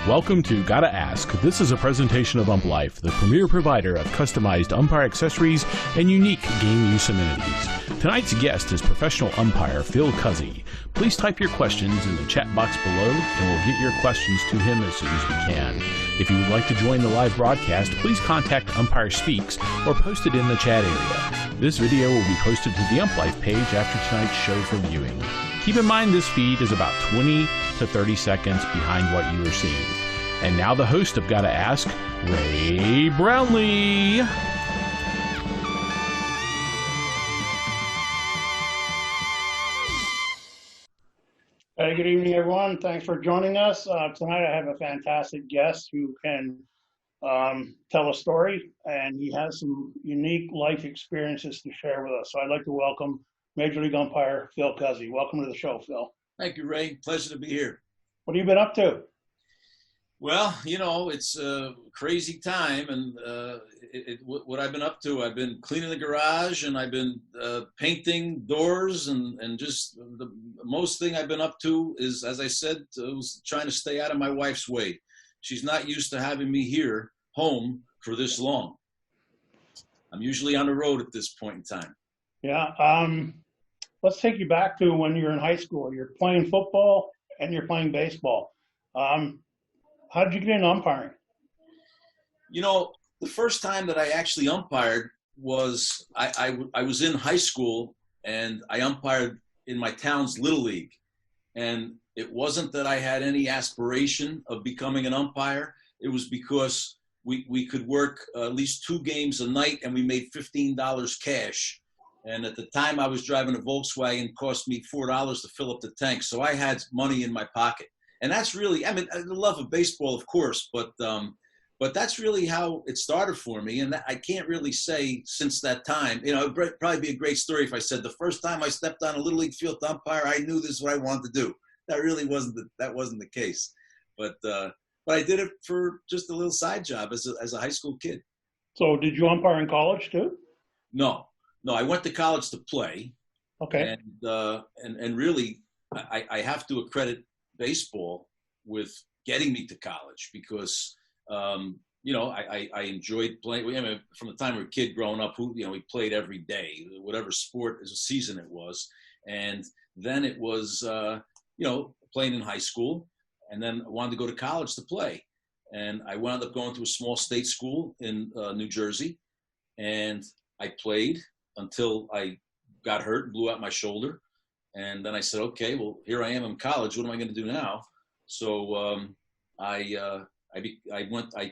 Welcome to Gotta Ask. This is a presentation of Ump Life, the premier provider of customized umpire accessories and unique game use amenities. Tonight's guest is professional umpire Phil Cuzzi. Please type your questions in the chat box below, and we'll get your questions to him as soon as we can. If you would like to join the live broadcast, please contact Umpire Speaks or post it in the chat area. This video will be posted to the Ump Life page after tonight's show for viewing. Keep in mind this feed is about 20 to 30 seconds behind what you are seeing. And now the host of Gotta Ask, Ray Brownlee. Hey, good evening, everyone. Thanks for joining us. Tonight I have a fantastic guest who can tell a story, and he has some unique life experiences to share with us. So I'd like to welcome Major League umpire Phil Cuzzi. Welcome to the show, Phil. Thank you, Ray. Pleasure to be here. What have you been up to? Well, you know, it's a crazy time, and what I've been up to, I've been cleaning the garage, and I've been painting doors, and just the most thing I've been up to is, as I said, was trying to stay out of my wife's way. She's not used to having me here, home, for this long. I'm usually on the road at this point in time. Yeah. Let's take you back to when you were in high school. You're playing football and you're playing baseball. How did you get into umpiring? You know, the first time that I actually umpired was I was in high school, and I umpired in my town's Little League. And it wasn't that I had any aspiration of becoming an umpire. It was because we could work at least 2 games a night, and we made $15 cash. And at the time I was driving a Volkswagen, it cost me $4 to fill up the tank. So I had money in my pocket. And that's really, I mean, I love of baseball, of course, but that's really how it started for me. And I can't really say since that time, you know, it'd probably be a great story if I said the first time I stepped on a Little League field to umpire, I knew this is what I wanted to do. That really wasn't the case. But I did it for just a little side job as a high school kid. So did you umpire in college too? No, I went to college to play. Okay. And really, I have to accredit baseball with getting me to college because, you know, I enjoyed playing. I mean, from the time we were a kid growing up, we played every day, whatever sport as a season it was. And then it was, playing in high school. And then I wanted to go to college to play. And I wound up going to a small state school in New Jersey. And I played until I got hurt and blew out my shoulder. And then I said, okay, well, here I am in college. What am I going to do now? So I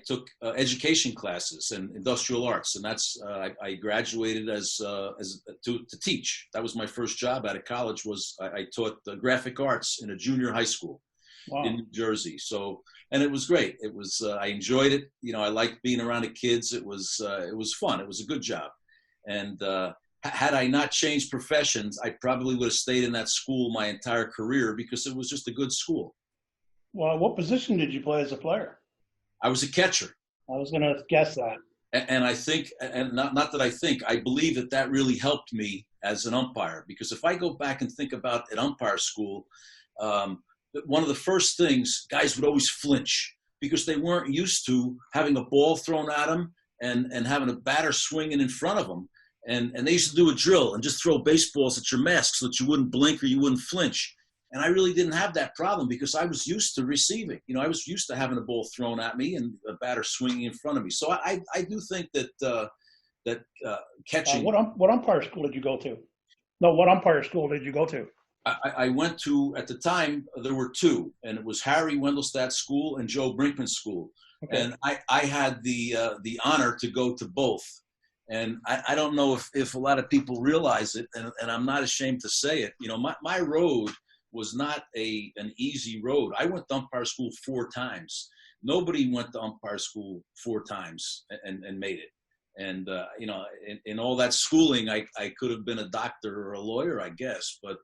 took education education and industrial arts, and that's I graduated to teach. That was my first job out of college. I taught graphic arts in a junior high school. Wow. In New Jersey. So, and it was great. It was I enjoyed it. You know, I liked being around the kids. It was fun. It was a good job, and had I not changed professions, I probably would have stayed in that school my entire career because it was just a good school. Well, what position did you play as a player? I was a catcher. I was going to guess that. And I think, and not that I think, I believe that really helped me as an umpire, because if I go back and think about at umpire school, one of the first things, guys would always flinch because they weren't used to having a ball thrown at them and having a batter swinging in front of them. And they used to do a drill and just throw baseballs at your mask so that you wouldn't blink or you wouldn't flinch. And I really didn't have that problem because I was used to receiving. You know, I was used to having a ball thrown at me and a batter swinging in front of me. So I do think that catching. What umpire school did you go to? No, what umpire school did you go to? I went to, at the time, there were 2, and it was Harry Wendelstadt School and Joe Brinkman School. Okay. And I had the honor to go to both. And I don't know if a lot to people realize it, and I'm not ashamed to say it. You know, my road was not an easy road. I went to umpire school 4 times. Nobody went to umpire school 4 times and made it. And, you know, in all that schooling, I could have been a doctor or a lawyer, I guess. But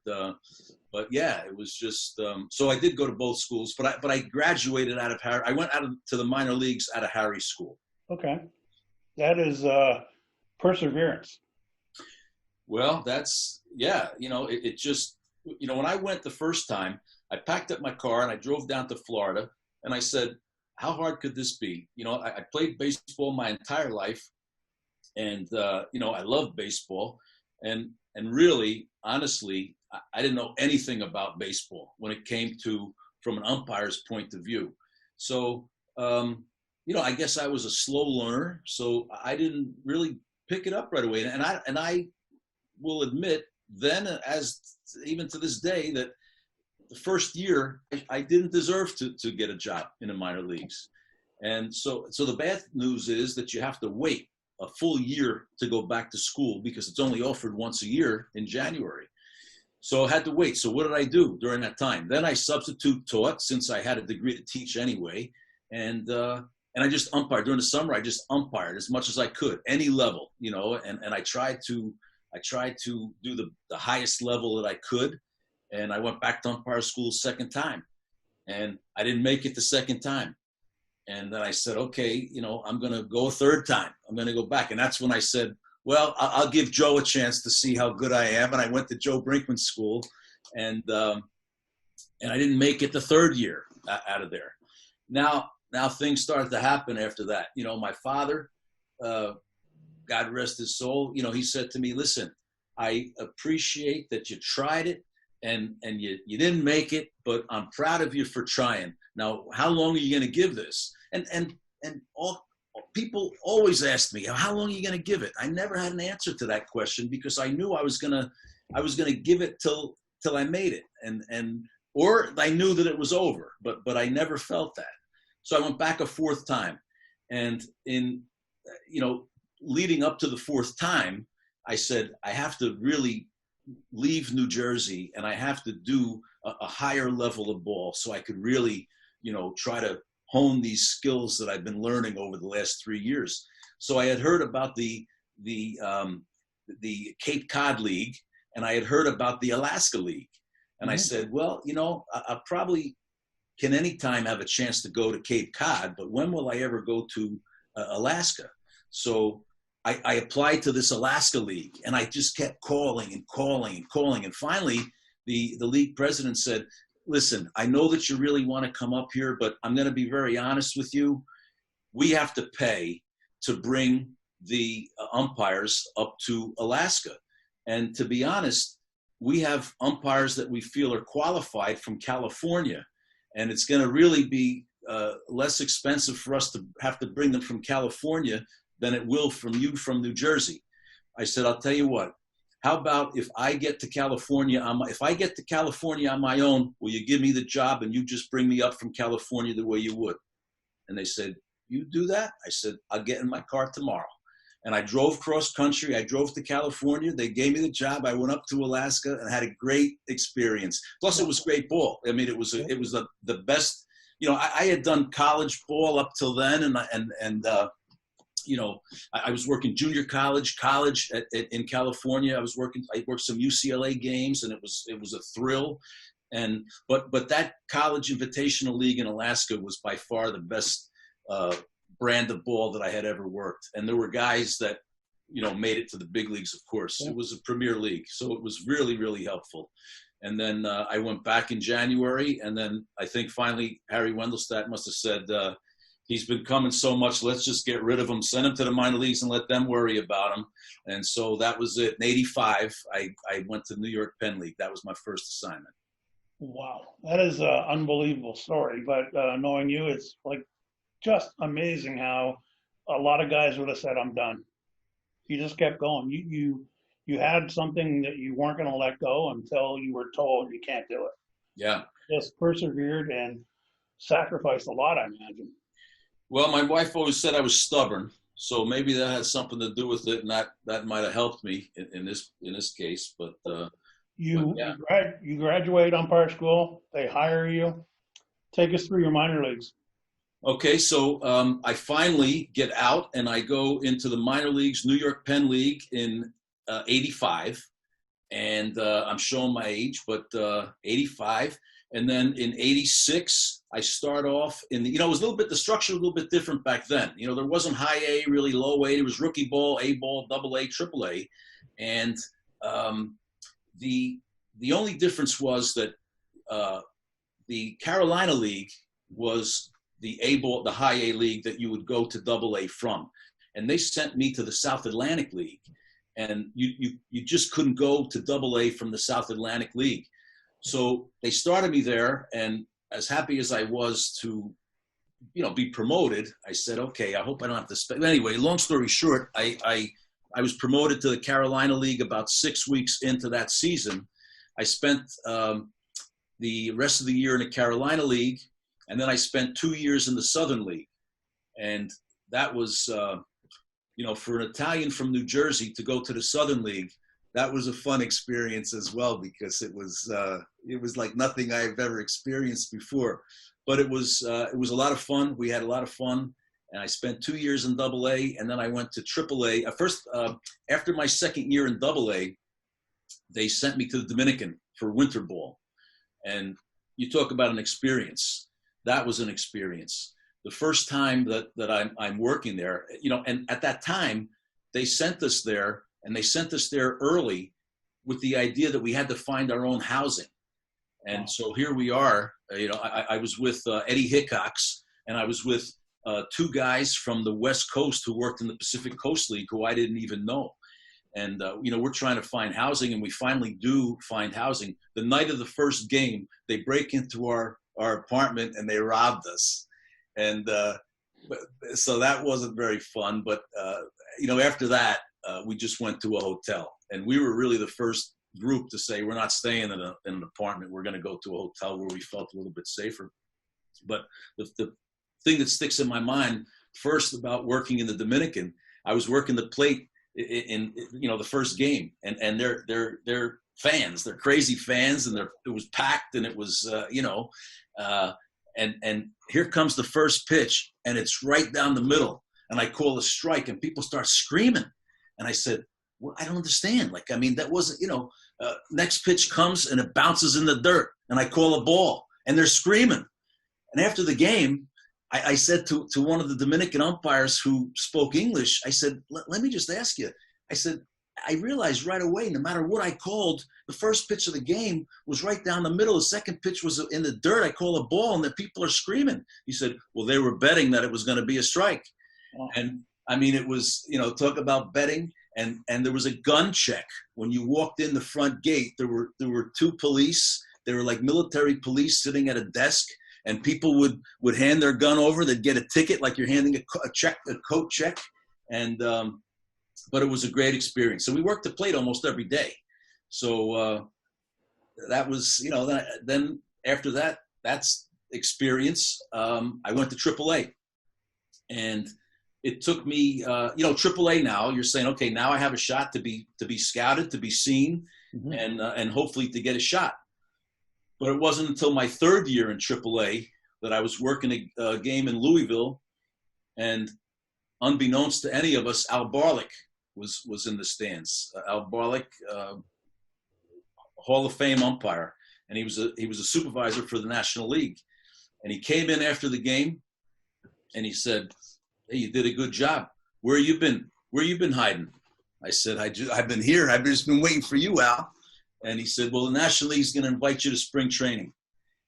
yeah, it was just, so I did go to both schools, but I graduated out of Harry. I went to the minor leagues out of Harry School. Okay. That is perseverance. Well, that's, yeah, you know, it just, you know, when I went the first time, I packed up my car and I drove down to Florida, and I said, how hard could this be? You know, I played baseball my entire life, and you know, I loved baseball, and really, honestly, I didn't know anything about baseball when it came to from an umpire's point of view. So, you know, I guess I was a slow learner, so I didn't really pick it up right away. And I will admit then, as even to this day, that the first year I didn't deserve to get a job in the minor leagues. And so the bad news is that you have to wait a full year to go back to school because it's only offered once a year in January. So I had to wait. So what did I do during that time? Then I substitute taught since I had a degree to teach anyway. And I just umpired during the summer. I just umpired as much as I could, any level, you know, and I tried to do the highest level that I could. And I went back to umpire school second time, and I didn't make it the second time. And then I said, okay, you know, I'm going to go a third time. I'm going to go back. And that's when I said, well, I'll give Joe a chance to see how good I am. And I went to Joe Brinkman's school, and I didn't make it the third year out of there. Now things started to happen after that. You know, my father, God rest his soul, you know, he said to me, listen, I appreciate that you tried it and you didn't make it, but I'm proud of you for trying. Now, how long are you going to give this? And all people always asked me, how long are you going to give it? I never had an answer to that question because I knew I was going to give it till I made it. Or I knew that it was over, but I never felt that. So I went back a fourth time, and in, you know, leading up to the fourth time, I said, I have to really leave New Jersey and I have to do a higher level of ball so I could really, you know, try to hone these skills that I've been learning over the last 3 years. So I had heard about the Cape Cod League, and I had heard about the Alaska League. And I said, well, you know, I probably can anytime have a chance to go to Cape Cod, but when will I ever go to Alaska? So I applied to this Alaska League, and I just kept calling. And finally, the league president said, listen, I know that you really want to come up here, but I'm going to be very honest with you. We have to pay to bring the umpires up to Alaska. And to be honest, we have umpires that we feel are qualified from California, and it's going to really be less expensive for us to have to bring them from California than it will from you from New Jersey. I said, I'll tell you what, how about if I get to California on my own, will you give me the job and you just bring me up from California the way you would? And they said, you do that? I said, I'll get in my car tomorrow. And I drove cross country. I drove to California. They gave me the job. I went up to Alaska and had a great experience. Plus, it was great ball. I mean, it was the best. You know, I had done college ball up till then, and you know, I was working junior college in California. I worked some UCLA games, and it was a thrill. But that college invitational league in Alaska was by far the best brand of ball that I had ever worked. And there were guys that, you know, made it to the big leagues, of course. It was a premier league. So it was really, really helpful. And then I went back in January, and then I think finally Harry Wendelstadt must have said, he's been coming so much, let's just get rid of him, send him to the minor leagues and let them worry about him. And so that was it. In 85, I went to New York Penn League. That was my first assignment. Wow. That is an unbelievable story. But knowing you, it's like just amazing how a lot of guys would have said, I'm done. You just kept going. You had something that you weren't going to let go until you were told you can't do it. Yeah. Just persevered and sacrificed a lot, I imagine. Well, my wife always said I was stubborn, so maybe that had something to do with it, and that might have helped me in this case. But you graduate umpire school, they hire you. Take us through your minor leagues. Okay, so I finally get out and I go into the minor leagues, New York Penn League in 85, and I'm showing my age, but 85. And then in 86, I start off in the, you know, it was the structure was a little bit different back then. You know, there wasn't high A, really low A. There was rookie ball, A ball, double A, triple A. And the only difference was that the Carolina League was the A ball, the high A league that you would go to double A from. And they sent me to the South Atlantic League. And you just couldn't go to double A from the South Atlantic League. So they started me there, and as happy as I was to, be promoted, I said, okay, I hope I don't have to spend. Anyway, long story short, I was promoted to the Carolina League about 6 weeks into that season. I spent the rest of the year in the Carolina League, and then I spent 2 years in the Southern League. And that was, for an Italian from New Jersey to go to the Southern League, that was a fun experience as well, because it was like nothing I've ever experienced before. But it was a lot of fun. We had a lot of fun, and I spent 2 years in Double A, and then I went to Triple A. First, after my second year in Double A, they sent me to the Dominican for winter ball, and you talk about an experience. That was an experience. The first time that I'm working there, and at that time, they sent us there, and they sent us there early with the idea that we had to find our own housing. And so here we are. I was with Eddie Hickox, and I was with two guys from the West Coast who worked in the Pacific Coast League who I didn't even know. And, we're trying to find housing, and we finally do find housing. The night of the first game, they break into our apartment, and they robbed us. And so that wasn't very fun. But, after that, we just went to a hotel. And we were really the first group to say, we're not staying in an apartment. We're going to go to a hotel where we felt a little bit safer. But the thing that sticks in my mind first about working in the Dominican, I was working the plate in the first game, and they're fans, they're crazy fans, and it was packed, and it was and here comes the first pitch, and it's right down the middle, and I call a strike, and people start screaming, and I said, well, I don't understand. That wasn't, next pitch comes and it bounces in the dirt, and I call a ball, and they're screaming. And after the game, I said to one of the Dominican umpires who spoke English, I said, let me just ask you. I said, I realized right away, no matter what I called, the first pitch of the game was right down the middle. The second pitch was in the dirt. I call a ball, and the people are screaming. He said, well, they were betting that it was going to be a strike. Oh. And it was, talk about betting. And there was a gun check. When you walked in the front gate, there were two police. They were like military police sitting at a desk, and people would hand their gun over. They'd get a ticket, like you're handing a coat check. And but it was a great experience. And we worked the plate almost every day. So that was, then after that, that's experience. I went to AAA, and it took me, AAA now, you're saying, okay, now I have a shot to be scouted, to be seen, mm-hmm. and hopefully to get a shot. But it wasn't until my third year in AAA that I was working a game in Louisville, and unbeknownst to any of us, Al Barlick was in the stands. Al Barlick, Hall of Fame umpire, and he was a supervisor for the National League. And he came in after the game, and he said, hey, you did a good job. Where you been? Where you been hiding? I said, I've been here. I've just been waiting for you, Al. And he said, well, the National League is going to invite you to spring training.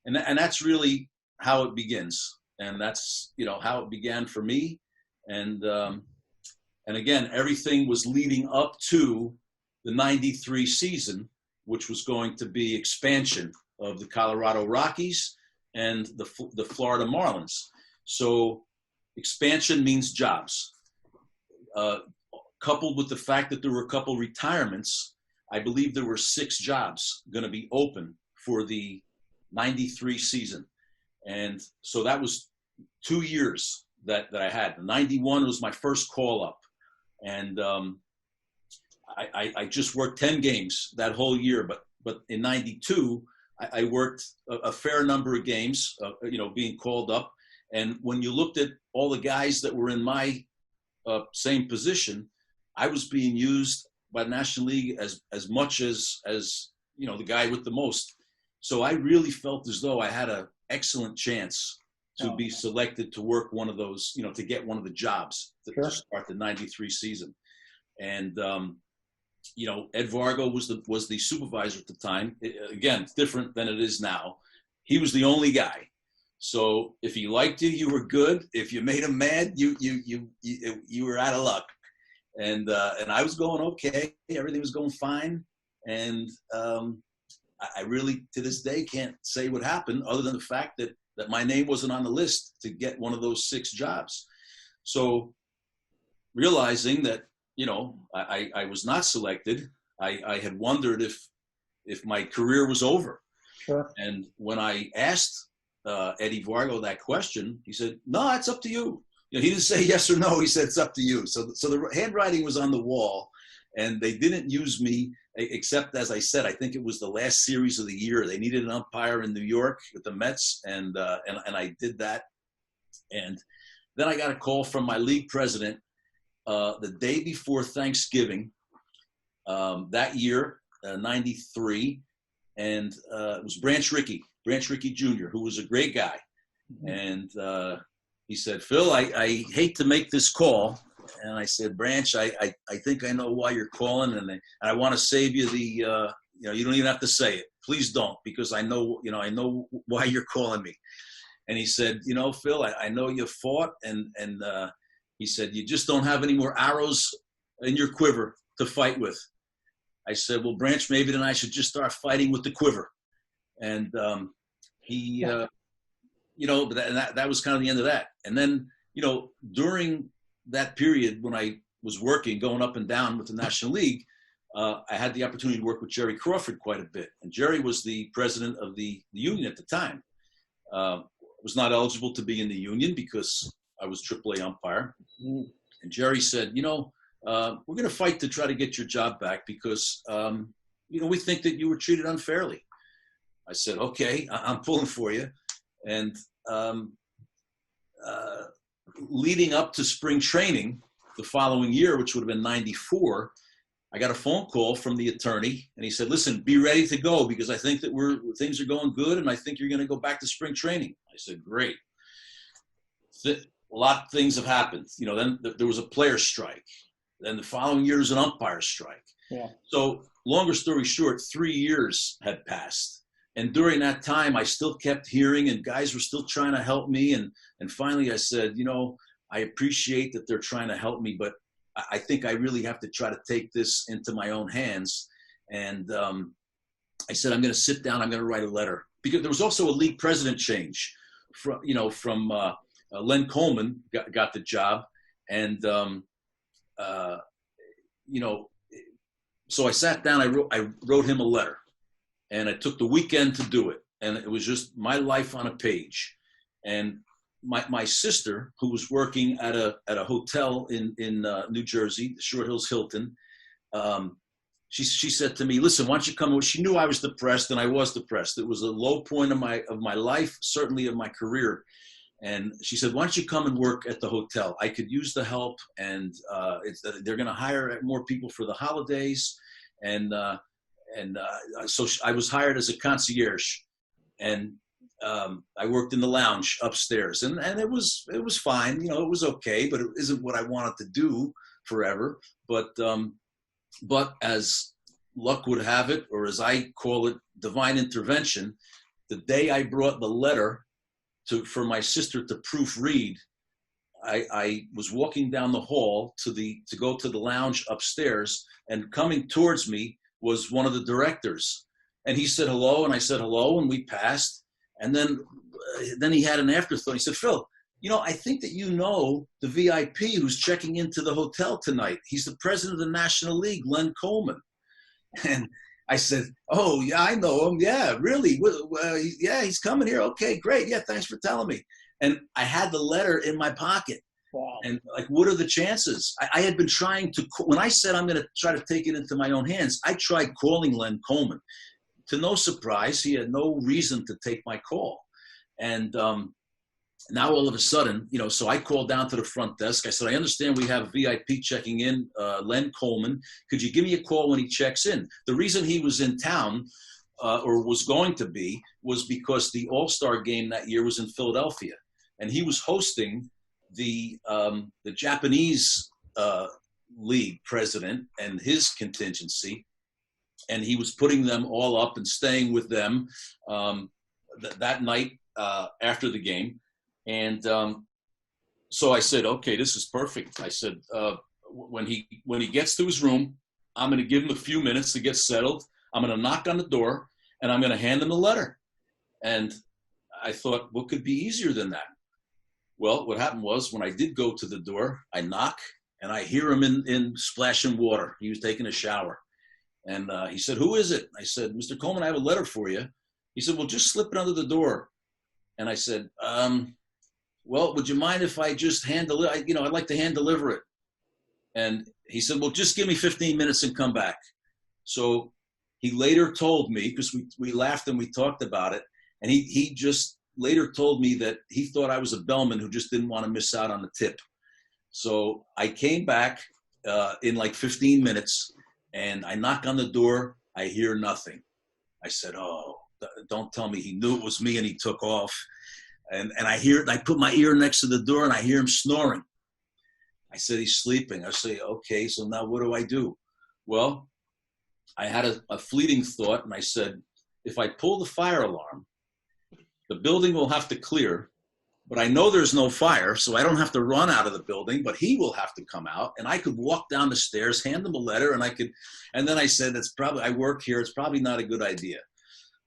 And that's really how it begins. And that's, how it began for me. And again, everything was leading up to the 93 season, which was going to be expansion of the Colorado Rockies and the Florida Marlins. So expansion means jobs. Coupled with the fact that there were a couple retirements, I believe there were 6 jobs going to be open for the 93 season. And so that was 2 years that I had. 91 was my first call up. And I just worked 10 games that whole year. But in 92, I worked a fair number of games, being called up. And when you looked at all the guys that were in my same position, I was being used by the National League as much as the guy with the most. So I really felt as though I had an excellent chance to be selected to work one of those, to get one of the jobs to start the 93 season. And, Ed Vargo was the supervisor at the time. Again, it's different than it is now. He was the only guy. So if he liked you, you were good. If you made him mad, you were out of luck. And I was going okay. Everything was going fine. And I really, to this day, can't say what happened other than the fact that my name wasn't on the list to get one of those 6 jobs. So realizing that, I was not selected, I had wondered if my career was over. Sure. And when I asked Eddie Vargo that question, he said, "No, it's up to you." He didn't say yes or no. He said, "It's up to you." So the handwriting was on the wall, and they didn't use me except, as I said, I think it was the last series of the year. They needed an umpire in New York with the Mets, and I did that. And then I got a call from my league president the day before Thanksgiving that year, '93, and it was Branch Rickey Jr., who was a great guy. And he said, "Phil, I hate to make this call." And I said, "Branch, I think I know why you're calling, and I want to save you the, you don't even have to say it. Please don't, because I know why you're calling me." And he said, "Phil, I know you fought, and he said, you just don't have any more arrows in your quiver to fight with." I said, "Well, Branch, maybe then I should just start fighting with the quiver." And he, that was kind of the end of that. And then, during that period when I was working, going up and down with the National League, I had the opportunity to work with Jerry Crawford quite a bit. And Jerry was the president of the union at the time. Was not eligible to be in the union because I was AAA umpire. And Jerry said, we're going to fight to try to get your job back because, we think that you were treated unfairly. I said, "Okay, I'm pulling for you." And leading up to spring training the following year, which would have been '94, I got a phone call from the attorney, and he said, "Listen, be ready to go because I think that things are going good, and I think you're going to go back to spring training." I said, "Great." A lot of things have happened. Then there was a player strike. Then the following year was an umpire strike. Yeah. So longer story short, 3 years had passed. And during that time, I still kept hearing, and guys were still trying to help me. And finally I said, I appreciate that they're trying to help me, but I think I really have to try to take this into my own hands. And I said, I'm going to sit down. I'm going to write a letter, because there was also a league president change from Len Coleman got the job. And, so I sat down, I wrote him a letter, and I took the weekend to do it. And it was just my life on a page. And my sister, who was working at a hotel in New Jersey, the Short Hills Hilton, she said to me, "Listen, why don't you come?" She knew I was depressed, and I was depressed. It was a low point of my life, certainly of my career. And she said, "Why don't you come and work at the hotel? I could use the help, and they're going to hire more people for the holidays." And so I was hired as a concierge, and I worked in the lounge upstairs, and it was fine. It was okay, but it isn't what I wanted to do forever. But as luck would have it, or as I call it, divine intervention, the day I brought the letter for my sister to proofread, I was walking down the hall to go to the lounge upstairs, and coming towards me was one of the directors. And he said hello, and I said hello, and we passed. And then he had an afterthought. He said, "Phil, I think that the VIP who's checking into the hotel tonight. He's the president of the National League, Len Coleman." And I said, "Oh, yeah, I know him. Yeah, really? Yeah, he's coming here. Okay, great. Yeah, thanks for telling me." And I had the letter in my pocket. Wow. And what are the chances? I had been trying to, when I said I'm going to try to take it into my own hands, I tried calling Len Coleman. To no surprise, he had no reason to take my call. And now all of a sudden, so I called down to the front desk. I said, "I understand we have a VIP checking in, Len Coleman. Could you give me a call when he checks in?" The reason he was in town, or was going to be, was because the All-Star game that year was in Philadelphia. And he was hosting the Japanese league president and his contingency. And he was putting them all up and staying with them. that night after the game. And so I said, okay, this is perfect. I said, when he gets to his room, I'm going to give him a few minutes to get settled. I'm going to knock on the door, and I'm going to hand him a letter. And I thought, what could be easier than that? Well, what happened was, when I did go to the door, I knock, and I hear him in splashing water. He was taking a shower. And he said, who is it? I said, Mr. Coleman, I have a letter for you. He said, well, just slip it under the door. And I said, well, would you mind if I just I'd like to hand deliver it. And he said, well, just give me 15 minutes and come back. So he later told me, because we laughed and we talked about it, and he just later told me that he thought I was a bellman who just didn't want to miss out on the tip. So I came back in like 15 minutes, and I knock on the door. I hear nothing. I said, oh, don't tell me he knew it was me and he took off. And I put my ear next to the door, and I hear him snoring. I said, he's sleeping. I say, okay, so now what do I do? Well, I had a fleeting thought, and I said, if I pull the fire alarm, the building will have to clear, but I know there's no fire, so I don't have to run out of the building, but he will have to come out, and I could walk down the stairs, hand him a letter, and then I said, I work here, it's probably not a good idea.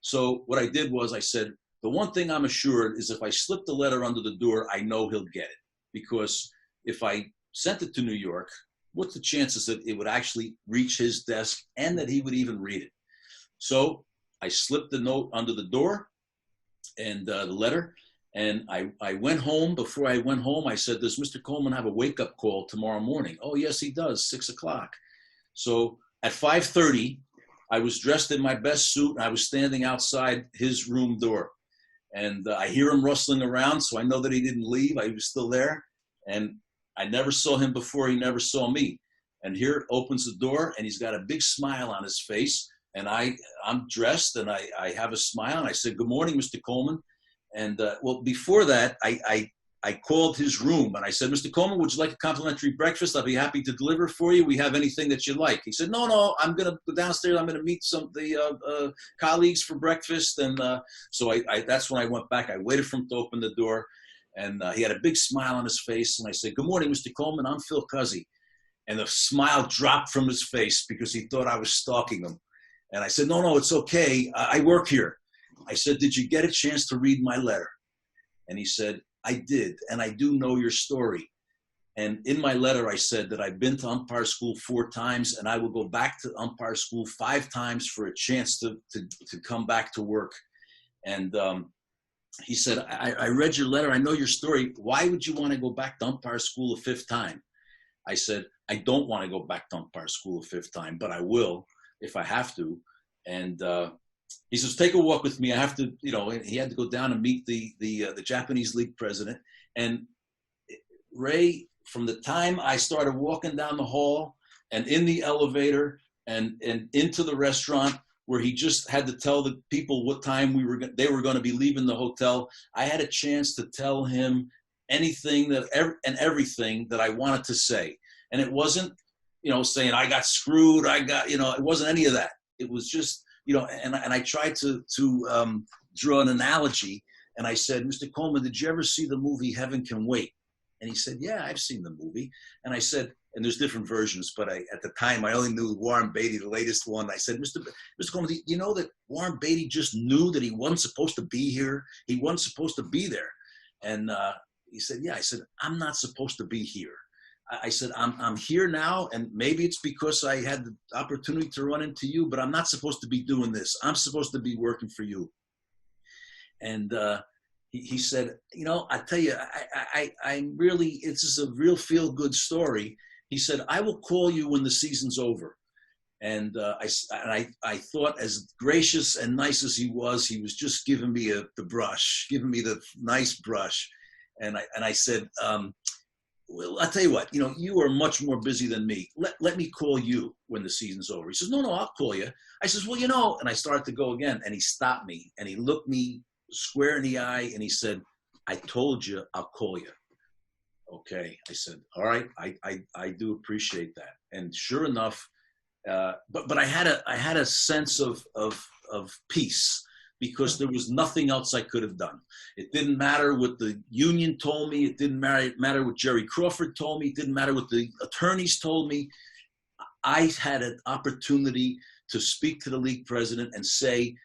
So what I did was I said, the one thing I'm assured is if I slip the letter under the door, I know he'll get it. Because if I sent it to New York, what's the chances that it would actually reach his desk and that he would even read it? So I slipped the note under the door and the letter, and I went home. Before I went home, I said, does Mr. Coleman have a wake-up call tomorrow morning? Oh, yes, he does, 6 o'clock. So at 5:30, I was dressed in my best suit, and I was standing outside his room door. And I hear him rustling around, so I know that he didn't leave. He was still there. And I never saw him before. He never saw me. And here opens the door, and he's got a big smile on his face. And I'm dressed, and I have a smile. And I said, good morning, Mr. Coleman. And well, before that, I called his room, and I said, Mr. Coleman, would you like a complimentary breakfast? I'll be happy to deliver for you. We have anything that you like. He said, no, I'm going to go downstairs. I'm going to meet some of the colleagues for breakfast. And so that's when I went back. I waited for him to open the door, and he had a big smile on his face. And I said, good morning, Mr. Coleman. I'm Phil Cuzzi. And the smile dropped from his face because he thought I was stalking him. And I said, no, it's okay. I work here. I said, did you get a chance to read my letter? And he said, I did, and I do know your story. And in my letter, I said that I've been to umpire school 4 times, and I will go back to umpire school 5 times for a chance to come back to work. And he said, I read your letter. I know your story. Why would you want to go back to umpire school a 5th time? I said, I don't want to go back to umpire school a 5th time, but I will if I have to. And he says, take a walk with me. I have to, he had to go down and meet the Japanese league president. And Ray, from the time I started walking down the hall and in the elevator and into the restaurant where he just had to tell the people what time they were going to be leaving the hotel, I had a chance to tell him anything and everything that I wanted to say. And it wasn't, saying I got screwed. It wasn't any of that. It was just, and I tried to draw an analogy, and I said, Mr. Coleman, did you ever see the movie Heaven Can Wait? And he said, yeah, I've seen the movie. And I said, and there's different versions, but at the time I only knew Warren Beatty, the latest one. I said, Mr. Coleman, do you know that Warren Beatty just knew that he wasn't supposed to be here? He wasn't supposed to be there. And he said, yeah. I said, I'm not supposed to be here. I said, I'm here now, and maybe it's because I had the opportunity to run into you, but I'm not supposed to be doing this. I'm supposed to be working for you. And he said, I tell you, I'm really, it's just a real feel-good story. He said, I will call you when the season's over. And I thought, as gracious and nice as he was just giving me the brush, giving me the nice brush. And I said, well, I'll tell you what, you are much more busy than me. Let me call you when the season's over. He says, no, I'll call you. I says, well, and I started to go again, and he stopped me, and he looked me square in the eye, and he said, I told you I'll call you. Okay. I said, all right, I do appreciate that. And sure enough, but I had a sense of peace, because there was nothing else I could have done. It didn't matter what the union told me. It didn't matter what Jerry Crawford told me. It didn't matter what the attorneys told me. I had an opportunity to speak to the league president and say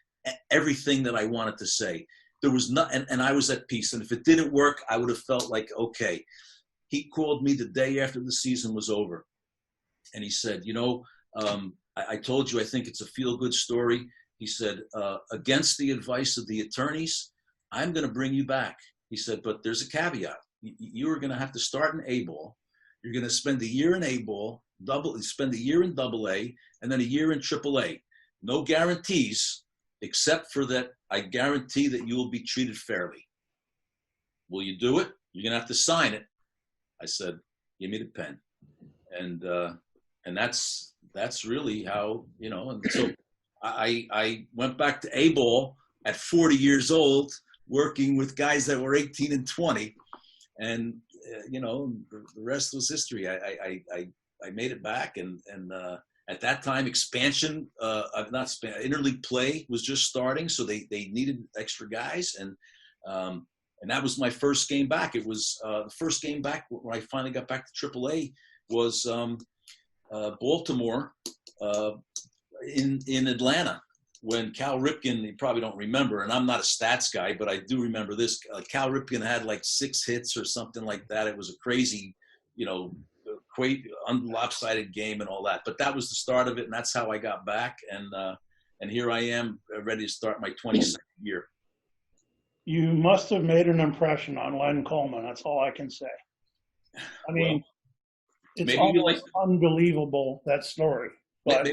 everything that I wanted to say. There was not, and I was at peace. And if it didn't work, I would have felt like, okay. He called me the day after the season was over. And he said, I told you I think it's a feel-good story. He said, against the advice of the attorneys, I'm going to bring you back. He said, but there's a caveat. You are going to have to start in A-ball. You're going to spend a year in A-ball, spend a year in AA, and then a year in AAA. No guarantees, except for that I guarantee that you will be treated fairly. Will you do it? You're going to have to sign it. I said, give me the pen. And that's really how, and so I went back to A-ball at 40 years old, working with guys that were 18 and 20. And, the rest was history. I made it back. And at that time, expansion, interleague play was just starting. So they needed extra guys. And that was my first game back. It was the first game back when I finally got back to AAA was Baltimore in Atlanta when Cal Ripken, you probably don't remember, and I'm not a stats guy, but I do remember this. Cal Ripken had like 6 hits or something like that. It was a crazy, lopsided game and all that. But that was the start of it, and that's how I got back. And here I am ready to start my 22nd year. You must have made an impression on Len Coleman. That's all I can say. I mean, it's almost unbelievable, that story. But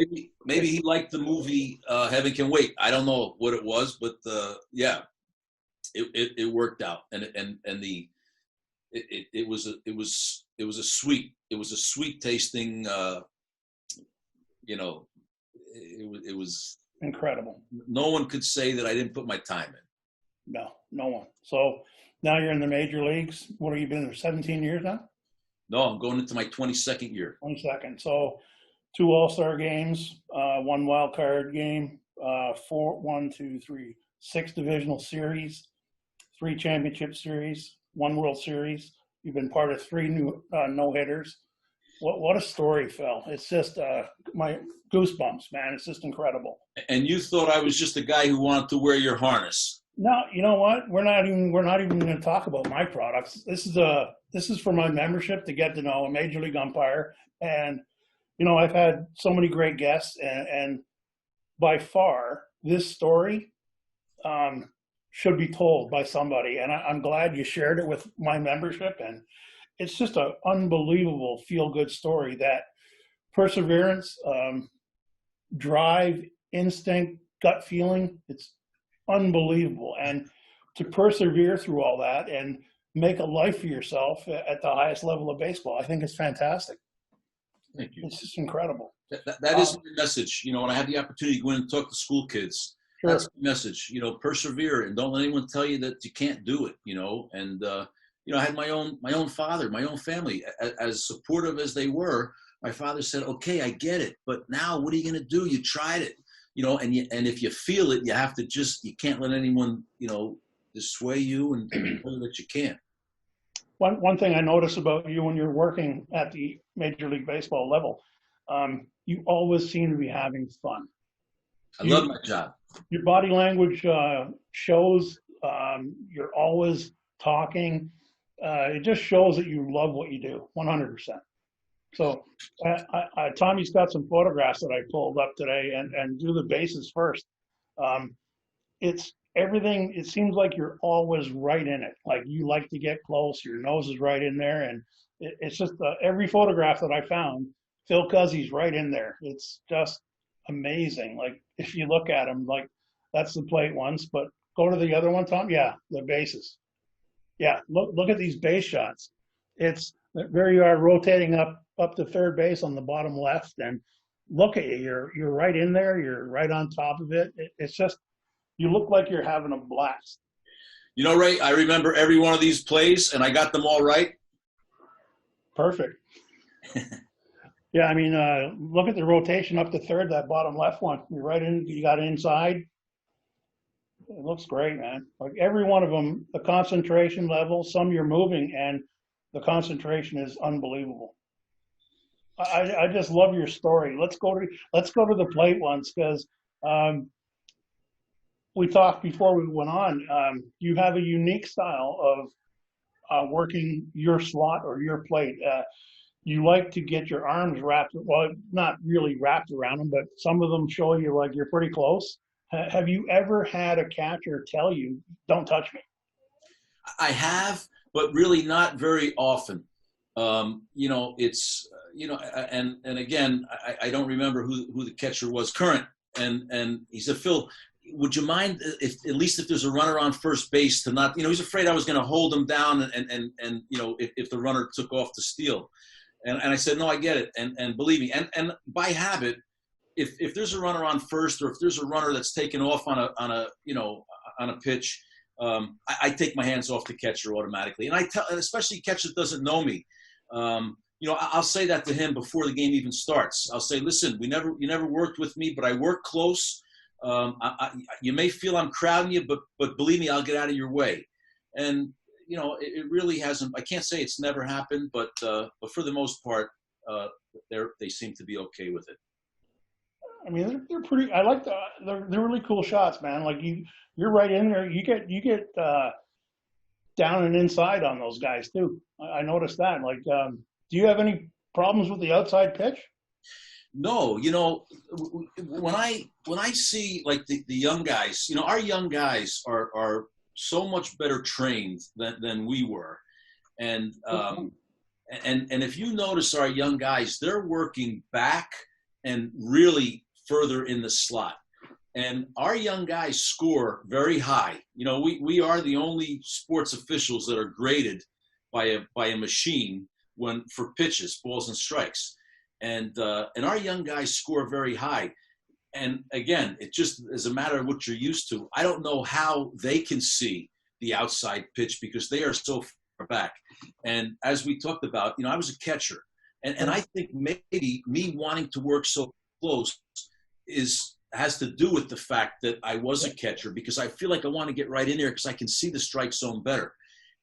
maybe he liked the movie Heaven Can Wait. I don't know what it was, but yeah, it worked out, and it was a sweet tasting. It was incredible. No one could say that I didn't put my time in. No one. So now you're in the major leagues. What have you been there? 17 years now? No, I'm going into my 22nd year. 22nd. So 2 All-Star games, 1 wild card game, 6 divisional series, 3 championship series, 1 World Series. You've been part of 3 new no-hitters. What a story, Phil. It's just my goosebumps, man. It's just incredible. And you thought I was just a guy who wanted to wear your harness. No, you know what? We're not even going to talk about my products. This is for my membership to get to know a major league umpire. And I've had so many great guests, and by far this story should be told by somebody. And I'm glad you shared it with my membership. And it's just an unbelievable feel-good story that perseverance, drive, instinct, gut feeling, it's unbelievable. And to persevere through all that and make a life for yourself at the highest level of baseball, I think it's fantastic. Thank you. It's just incredible. That is my message. When I have the opportunity to go in and talk to school kids, sure. That's the message. Persevere and don't let anyone tell you that you can't do it. And I had my own father, my own family, as supportive as they were. My father said, "Okay, I get it, but now what are you going to do? You tried it, and if you feel it, you can't let anyone, dissuade you and tell you that you can't." One thing I notice about you when you're working at the Major League Baseball level, you always seem to be having fun. I love my job. Your body language shows you're always talking. It just shows that you love what you do, 100%. So Tommy's got some photographs that I pulled up today, and do the bases first. It's everything. It seems like you're always right in it. Like you like to get close. Your nose is right in there, and it's just every photograph that I found, Phil Cuzzi's right in there. It's just amazing. Like if you look at him, like that's the plate ones, but go to the other one, Tom. Yeah, the bases. Yeah, look at these base shots. It's there you are rotating up to third base on the bottom left, and look at you. You're right in there. You're right on top of it. It's just you look like you're having a blast. Ray, I remember every one of these plays, and I got them all right. Perfect. Yeah, I mean, look at the rotation up to third. That bottom left one. You're right in. You got inside. It looks great, man. Like every one of them, the concentration level, some you're moving, and the concentration is unbelievable. I just love your story. Let's go to the plate once because um, we talked before we went on. You have a unique style of working your slot or your plate. You like to get your arms wrapped, well, not really wrapped around them, but some of them show you like you're pretty close. Have you ever had a catcher tell you, don't touch me? I have, but really not very often. It's and again, I don't remember who the catcher was current, and he said, Phil, would you mind if at least if there's a runner on first base to not, he's afraid I was going to hold him down and if the runner took off to steal, and I said, no, I get it, and believe me, and by habit, if there's a runner on first or if there's a runner that's taken off on a pitch. I take my hands off the catcher automatically, and I tell, especially catcher that doesn't know me. I'll say that to him before the game even starts. I'll say, "Listen, you never worked with me, but I work close. You may feel I'm crowding you, but believe me, I'll get out of your way." And it really hasn't. I can't say it's never happened, but for the most part, they seem to be okay with it. I mean, they're pretty. I like they're really cool shots, man. Like you're right in there. You get down and inside on those guys too. I noticed that. Like, do you have any problems with the outside pitch? No, when I see like the young guys, our young guys are so much better trained than we were, and if you notice our young guys, they're working back and really further in the slot. And our young guys score very high. We are the only sports officials that are graded by a machine for pitches, balls and strikes. And our young guys score very high. And again, it just is a matter of what you're used to. I don't know how they can see the outside pitch because they are so far back. And as we talked about, I was a catcher. And I think maybe me wanting to work so close has to do with the fact that I was a catcher because I feel like I want to get right in there because I can see the strike zone better.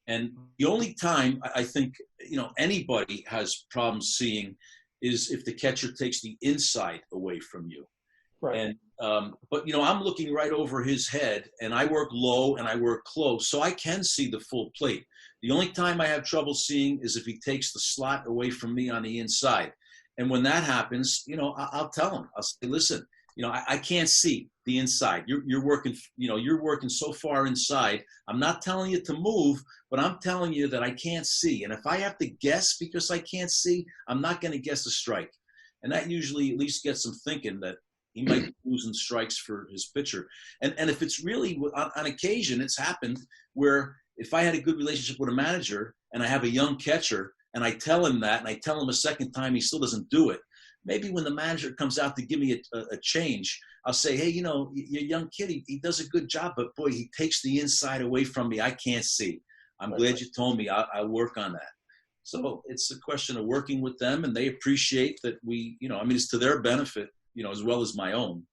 And the only time I think, anybody has problems seeing is if the catcher takes the inside away from you. Right. And, but I'm looking right over his head and I work low and I work close. So I can see the full plate. The only time I have trouble seeing is if he takes the slot away from me on the inside. And when that happens, I'll tell him, I'll say, listen, I can't see the inside. You're working, you're working so far inside. I'm not telling you to move, but I'm telling you that I can't see. And if I have to guess because I can't see, I'm not going to guess a strike. And that usually at least gets him thinking that he might be losing strikes for his pitcher. And if it's really, on occasion, it's happened where if I had a good relationship with a manager and I have a young catcher and I tell him that and I tell him a second time, he still doesn't do it. Maybe when the manager comes out to give me a change, I'll say, hey, your young kid, he does a good job, but boy, he takes the inside away from me. I can't see. I'm glad you told me. I'll work on that. So it's a question of working with them, and they appreciate that it's to their benefit, as well as my own.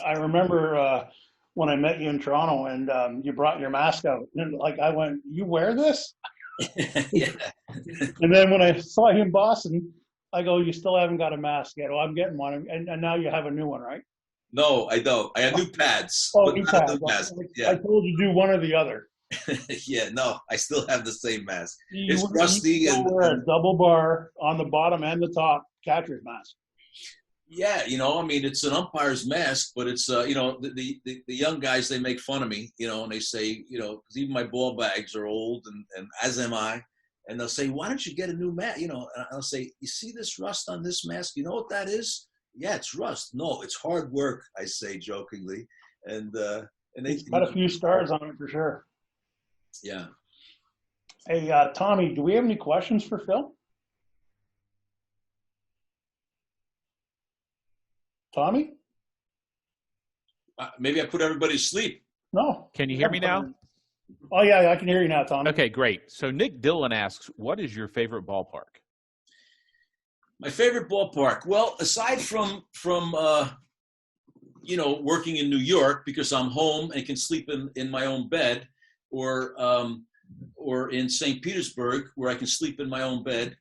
I remember when I met you in Toronto and you brought your mask out. And like I went, you wear this? Yeah. And then when I saw you in Boston, I go, you still haven't got a mask yet. Oh, I'm getting one. And now you have a new one, right? No, I don't. I have new pads. Oh, new pads. Yeah. I told you do one or the other. Yeah, no, I still have the same mask. It's rusty. You wear a double bar on the bottom and the top catcher's mask. Yeah, it's an umpire's mask, but it's, the young guys, they make fun of me, and they say, because even my ball bags are old and as am I. And they'll say, why don't you get a new mask? And I'll say, you see this rust on this mask? You know what that is? Yeah, it's rust. No, it's hard work, I say jokingly. And they got a few stars on it for sure. Yeah. Hey, Tommy, do we have any questions for Phil? Tommy? Maybe I put everybody to sleep. No. Can you hear me now? Oh, yeah, I can hear you now, Tommy. Okay, great. So Nick Dillon asks, what is your favorite ballpark? My favorite ballpark? Well, aside from working in New York because I'm home and can sleep in my own bed, or in St. Petersburg where I can sleep in my own bed.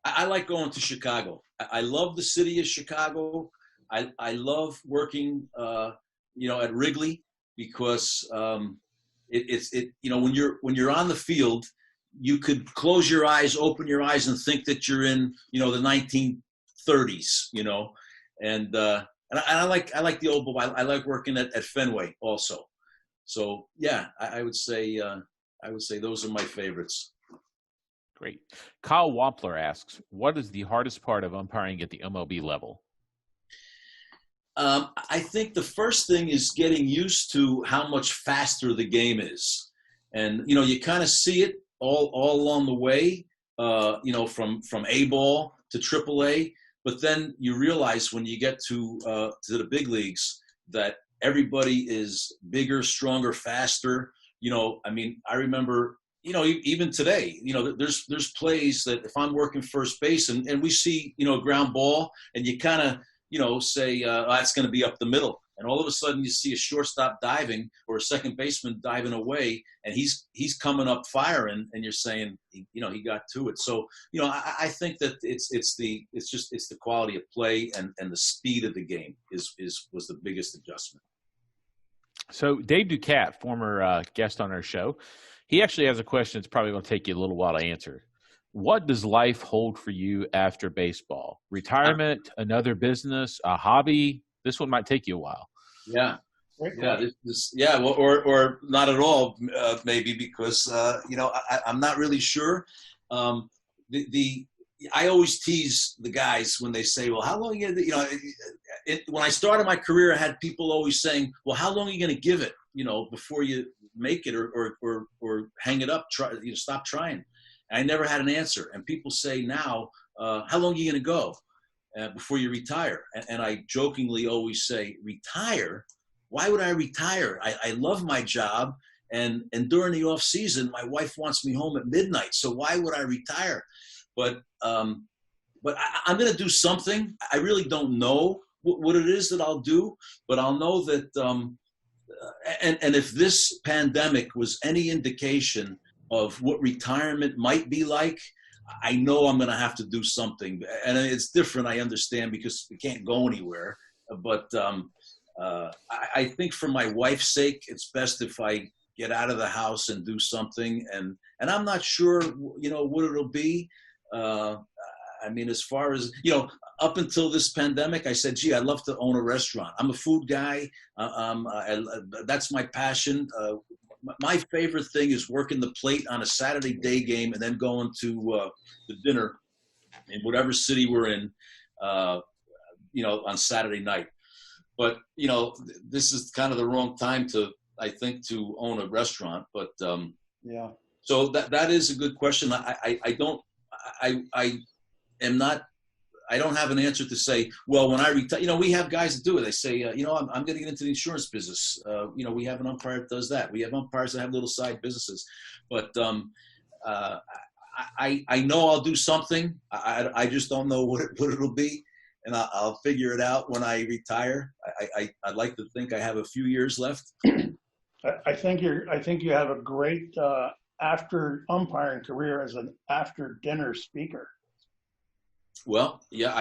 I like going to Chicago. I love the city of Chicago. I love working, at Wrigley because when you're on the field, you could close your eyes, open your eyes, and think that you're in the 1930s. And I like the old. I like working at Fenway also. So yeah, I would say those are my favorites. Great. Kyle Wampler asks, what is the hardest part of umpiring at the MLB level? I think the first thing is getting used to how much faster the game is. And, you kind of see it all along the way, from A ball to AAA. But then you realize when you get to the big leagues that everybody is bigger, stronger, faster. I remember, even today, there's plays that if I'm working first base and we see, a ground ball and you kind of, say, it's going to be up the middle. And all of a sudden you see a shortstop diving or a second baseman diving away and he's coming up firing and you're saying, he got to it. So, I think that it's the quality of play and the speed of the game was the biggest adjustment. So Dave Ducat, former guest on our show, he actually has a question that's probably going to take you a little while to answer. What does life hold for you after baseball? Retirement, another business, a hobby? This one might take you a while. Yeah. Yeah. Well, or not at all, maybe, because, I'm not really sure. I always tease the guys when they say, well, how long when I started my career, I had people always saying, well, how long are you going to give it, before you make it or hang it up, stop trying. And I never had an answer. And people say now, how long are you going to go before you retire? And I jokingly always say, retire? Why would I retire? I love my job. And during the off season, my wife wants me home at midnight. So why would I retire? But I'm going to do something. I really don't know what it is that I'll do, but I'll know that, and if this pandemic was any indication of what retirement might be like, I know I'm going to have to do something. And it's different, I understand, because we can't go anywhere. But I think for my wife's sake, it's best if I get out of the house and do something. And I'm not sure, what it'll be. As far as, up until this pandemic, I said, gee, I'd love to own a restaurant. I'm a food guy. That's my passion. My favorite thing is working the plate on a Saturday day game and then going to the dinner in whatever city we're in, on Saturday night. But, this is kind of the wrong time to own a restaurant. But yeah. So that is a good question. I don't have an answer to say, well, when I retire, we have guys that do it. They say, I'm going to get into the insurance business. We have an umpire that does that. We have umpires that have little side businesses. But I know I'll do something. I just don't know what it'll be. And I'll figure it out when I retire. I'd like to think I have a few years left. I think you have a great after umpiring career as an after dinner speaker. Well, yeah,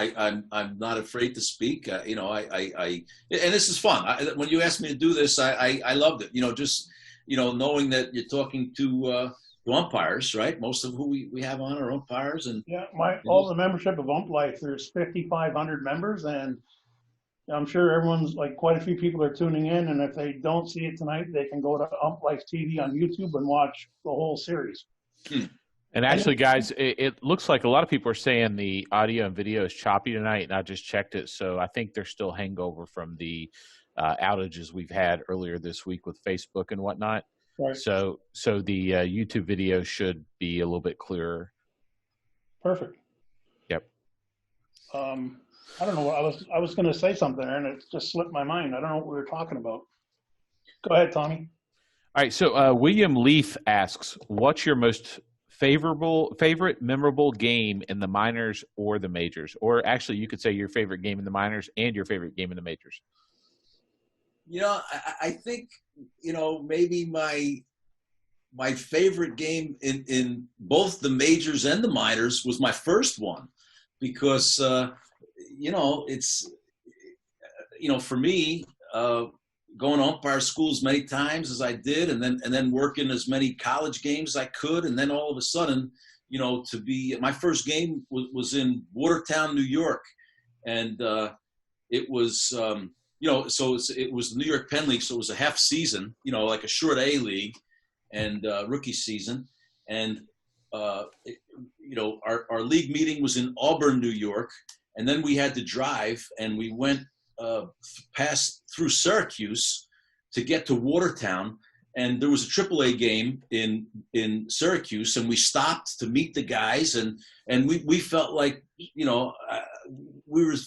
I'm not afraid to speak. And this is fun. When you asked me to do this, I loved it. Just knowing that you're talking to umpires, right? Most of who we have on are umpires, and yeah, all the membership of Ump Life. There's 5,500 members, and I'm sure everyone's quite a few people are tuning in. And if they don't see it tonight, they can go to Ump Life TV on YouTube and watch the whole series. And actually, guys, it looks like a lot of people are saying the audio and video is choppy tonight, and I just checked it. So I think there's still hangover from the outages we've had earlier this week with Facebook and whatnot. Right. So the YouTube video should be a little bit clearer. Perfect. Yep. I don't know what I was going to say something there, and it just slipped my mind. I don't know what we were talking about. Go ahead, Tommy. All right. So William Leaf asks, what's your most favorite memorable game in the minors or the majors? Or actually, you could say your favorite game in the minors and your favorite game in the majors. I think, maybe my favorite game in both the majors and the minors was my first one, because, it's, for me, going to umpire school as many times as I did, and then working as many college games as I could. And then all of a sudden, my first game was in Watertown, New York. And it was, so it was the New York Penn League. So it was a half season, like a short A league and rookie season. And, our league meeting was in Auburn, New York. And then we had to drive, and we went passed through Syracuse to get to Watertown. And there was a AAA game in Syracuse, and we stopped to meet the guys, and we felt like,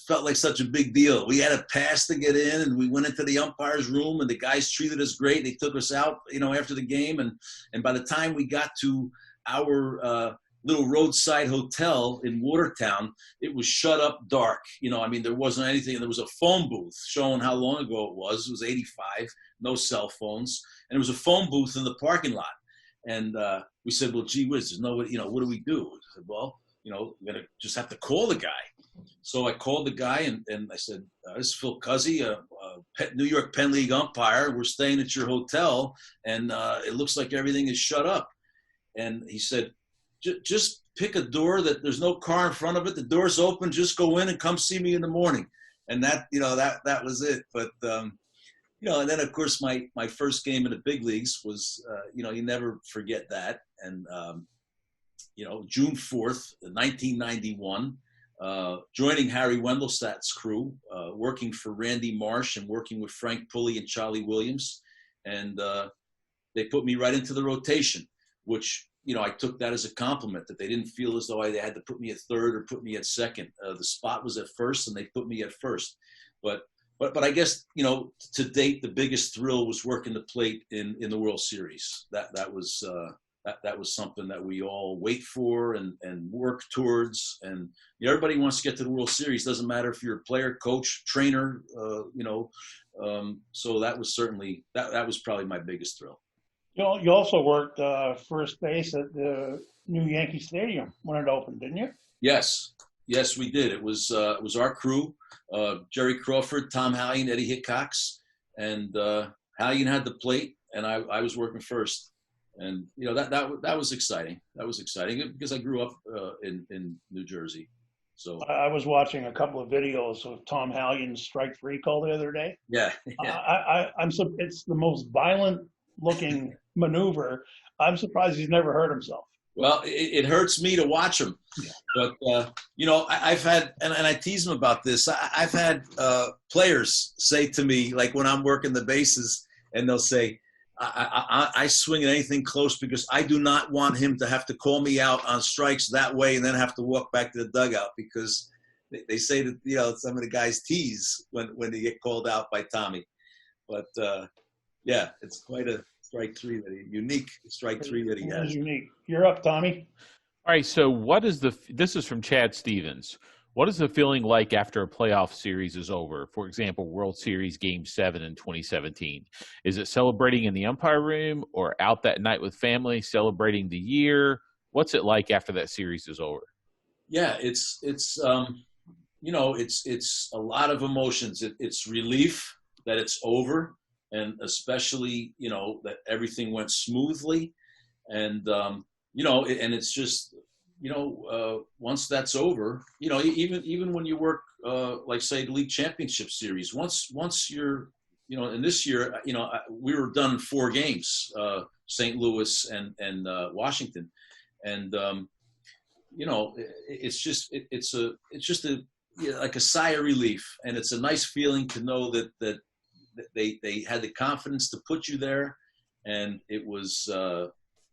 felt like such a big deal. We had a pass to get in, and we went into the umpire's room, and the guys treated us great. They took us out, after the game, and by the time we got to our little roadside hotel in Watertown, it was shut up dark. There wasn't anything. There was a phone booth showing how long ago it was. It was 85, no cell phones. And there was a phone booth in the parking lot. And we said, well, gee whiz, there's nobody, what do we do? I said, well, we're going to just have to call the guy. So I called the guy, and I said, this is Phil Cuzzi, a New York Penn League umpire. We're staying at your hotel, and it looks like everything is shut up. And he said, just pick a door that there's no car in front of it. The door's open. Just go in and come see me in the morning. And that was it. But, and then of course my first game in the big leagues was, you never forget that. And, June 4th, 1991, joining Harry Wendelstadt's crew, working for Randy Marsh and working with Frank Pulley and Charlie Williams. And, they put me right into the rotation, which, I took that as a compliment, that they didn't feel as though they had to put me at third or put me at second. The spot was at first, and they put me at first. But I guess, to date, the biggest thrill was working the plate in the World Series. That was something that we all wait for and work towards. And everybody wants to get to the World Series. Doesn't matter if you're a player, coach, trainer, so that was certainly, that was probably my biggest thrill. You also worked first base at the new Yankee Stadium when it opened, didn't you? Yes, we did. It was our crew, Jerry Crawford, Tom Hallion, Eddie Hickox, and Hallion had the plate, and I was working first. And that was exciting. That was exciting because I grew up in New Jersey. So I was watching a couple of videos of Tom Hallion's strike three call the other day. Yeah. It's the most violent looking maneuver. I'm surprised he's never hurt himself. Well, it hurts me to watch him, but I've had, and I tease him about this. I've had players say to me, like when I'm working the bases, and they'll say, I swing at anything close because I do not want him to have to call me out on strikes that way and then have to walk back to the dugout, because they say that, some of the guys tease when they get called out by Tommy. But it's quite a unique strike three that he has. Unique. You're up, Tommy. All right. So this is from Chad Stevens. What is the feeling like after a playoff series is over? For example, World Series Game 7 in 2017. Is it celebrating in the umpire room or out that night with family, celebrating the year? What's it like after that series is over? Yeah, it's a lot of emotions. It's relief that it's over, and especially, that everything went smoothly. And, and it's just, once that's over, even when you work, like say the league championship series, once you're, and this year, we were done in 4 games, St. Louis and Washington. And, it's just like a sigh of relief. And it's a nice feeling to know that they had the confidence to put you there. And it was,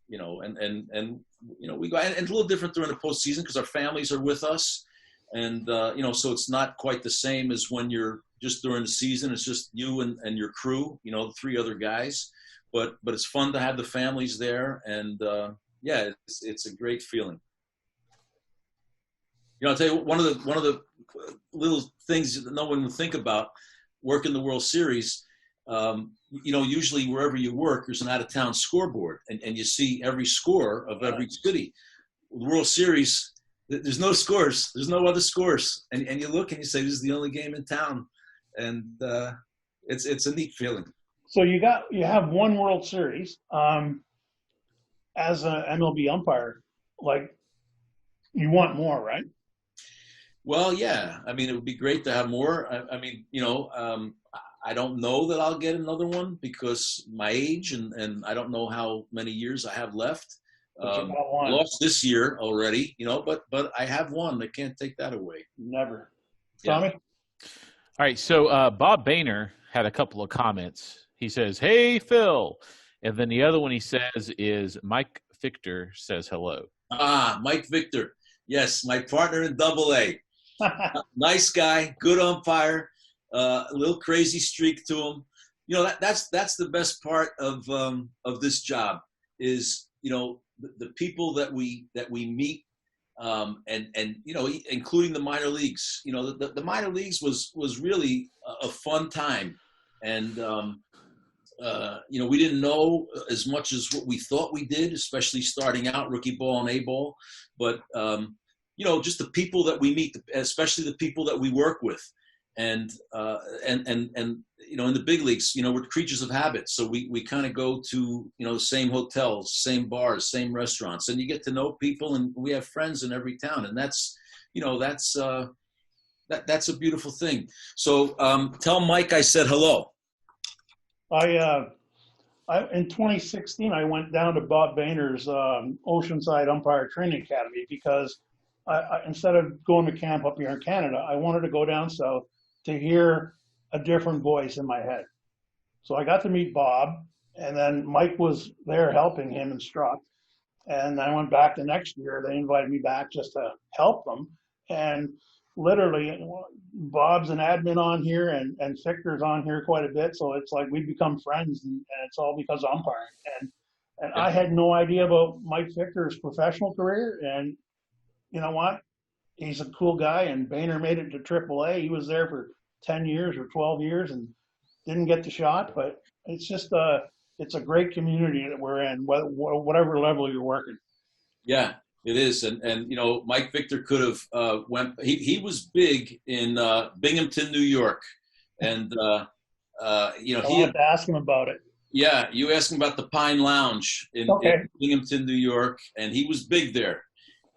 we go, and it's a little different during the postseason because our families are with us. And, so it's not quite the same as when you're just during the season. It's just you and your crew, the 3 other guys, but it's fun to have the families there. And, it's a great feeling. I'll tell you, one of the little things that no one would think about working the World Series, usually wherever you work, there's an out-of-town scoreboard, and you see every score of every city. The World Series, there's no scores. There's no other scores. And you look and you say, this is the only game in town. And it's a neat feeling. So you have one World Series. As an MLB umpire, like, you want more, right? Well, yeah. I mean, it would be great to have more. I don't know that I'll get another one because my age and I don't know how many years I have left. Lost this year already, but I have one. I can't take that away. Never. Yeah. Tommy? All right, so Bob Boehner had a couple of comments. He says, "Hey, Phil." And then the other one he says is Mike Victor says hello. Mike Victor. Yes, my partner in AA. Nice guy, good umpire, a little crazy streak to him. That's the best part of this job is, the people that we meet, and including the minor leagues. The minor leagues was really a fun time. And we didn't know as much as what we thought we did, especially starting out rookie ball and A ball. But, just the people that we meet, especially the people that we work with. And in the big leagues, we're creatures of habit. So we kind of go to, the same hotels, same bars, same restaurants, and you get to know people, and we have friends in every town. And that's a beautiful thing. So tell Mike I said hello. In 2016, I went down to Bob Boehner's Oceanside Umpire Training Academy because I instead of going to camp up here in Canada, I wanted to go down south to hear a different voice in my head. So I got to meet Bob, and then Mike was there helping him instruct. And I went back the next year. They invited me back just to help them. And literally, Bob's an admin on here, and Victor's on here quite a bit. So it's like we've become friends, and it's all because of umpiring. And I had no idea about Mike Victor's professional career. And you know what? He's a cool guy, and Boehner made it to AAA. He was there for 10 years or 12 years and didn't get the shot, but it's just it's a great community that we're in, whatever level you're working. Yeah, it is. And Mike Victor could have he was big in Binghamton, New York. And, I'll have to ask him about it. Yeah, you asked him about the Pine Lounge in Binghamton, New York, and he was big there.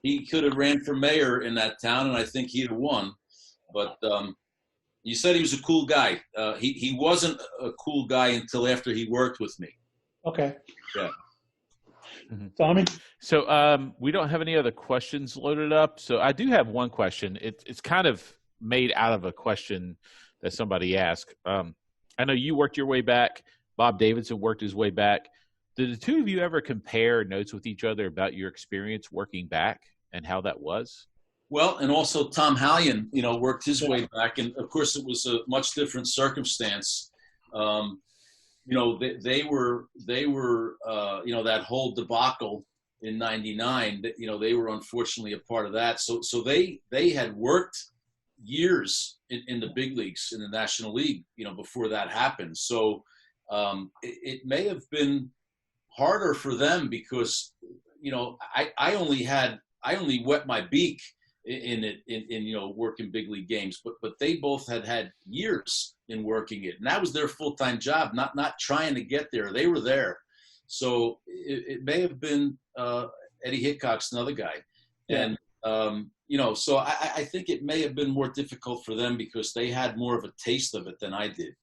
He could have ran for mayor in that town, and I think he'd have won. But you said he was a cool guy. He wasn't a cool guy until after he worked with me. Okay. Yeah. Mm-hmm. Tommy? So we don't have any other questions loaded up. So I do have one question. It's kind of made out of a question that somebody asked. I know you worked your way back. Bob Davidson worked his way back. Did the two of you ever compare notes with each other about your experience working back and how that was? Well, and also Tom Hallion, worked his way back. And of course it was a much different circumstance. They were that whole debacle in '99, they were unfortunately a part of that. So they had worked years in the big leagues, in the National League, before that happened. So it may have been harder for them because, I only wet my beak in working big league games, but they both had years in working it, and that was their full-time job, not trying to get there. They were there. So it may have been Eddie Hickok's another guy. Yeah. And, so I think it may have been more difficult for them because they had more of a taste of it than I did.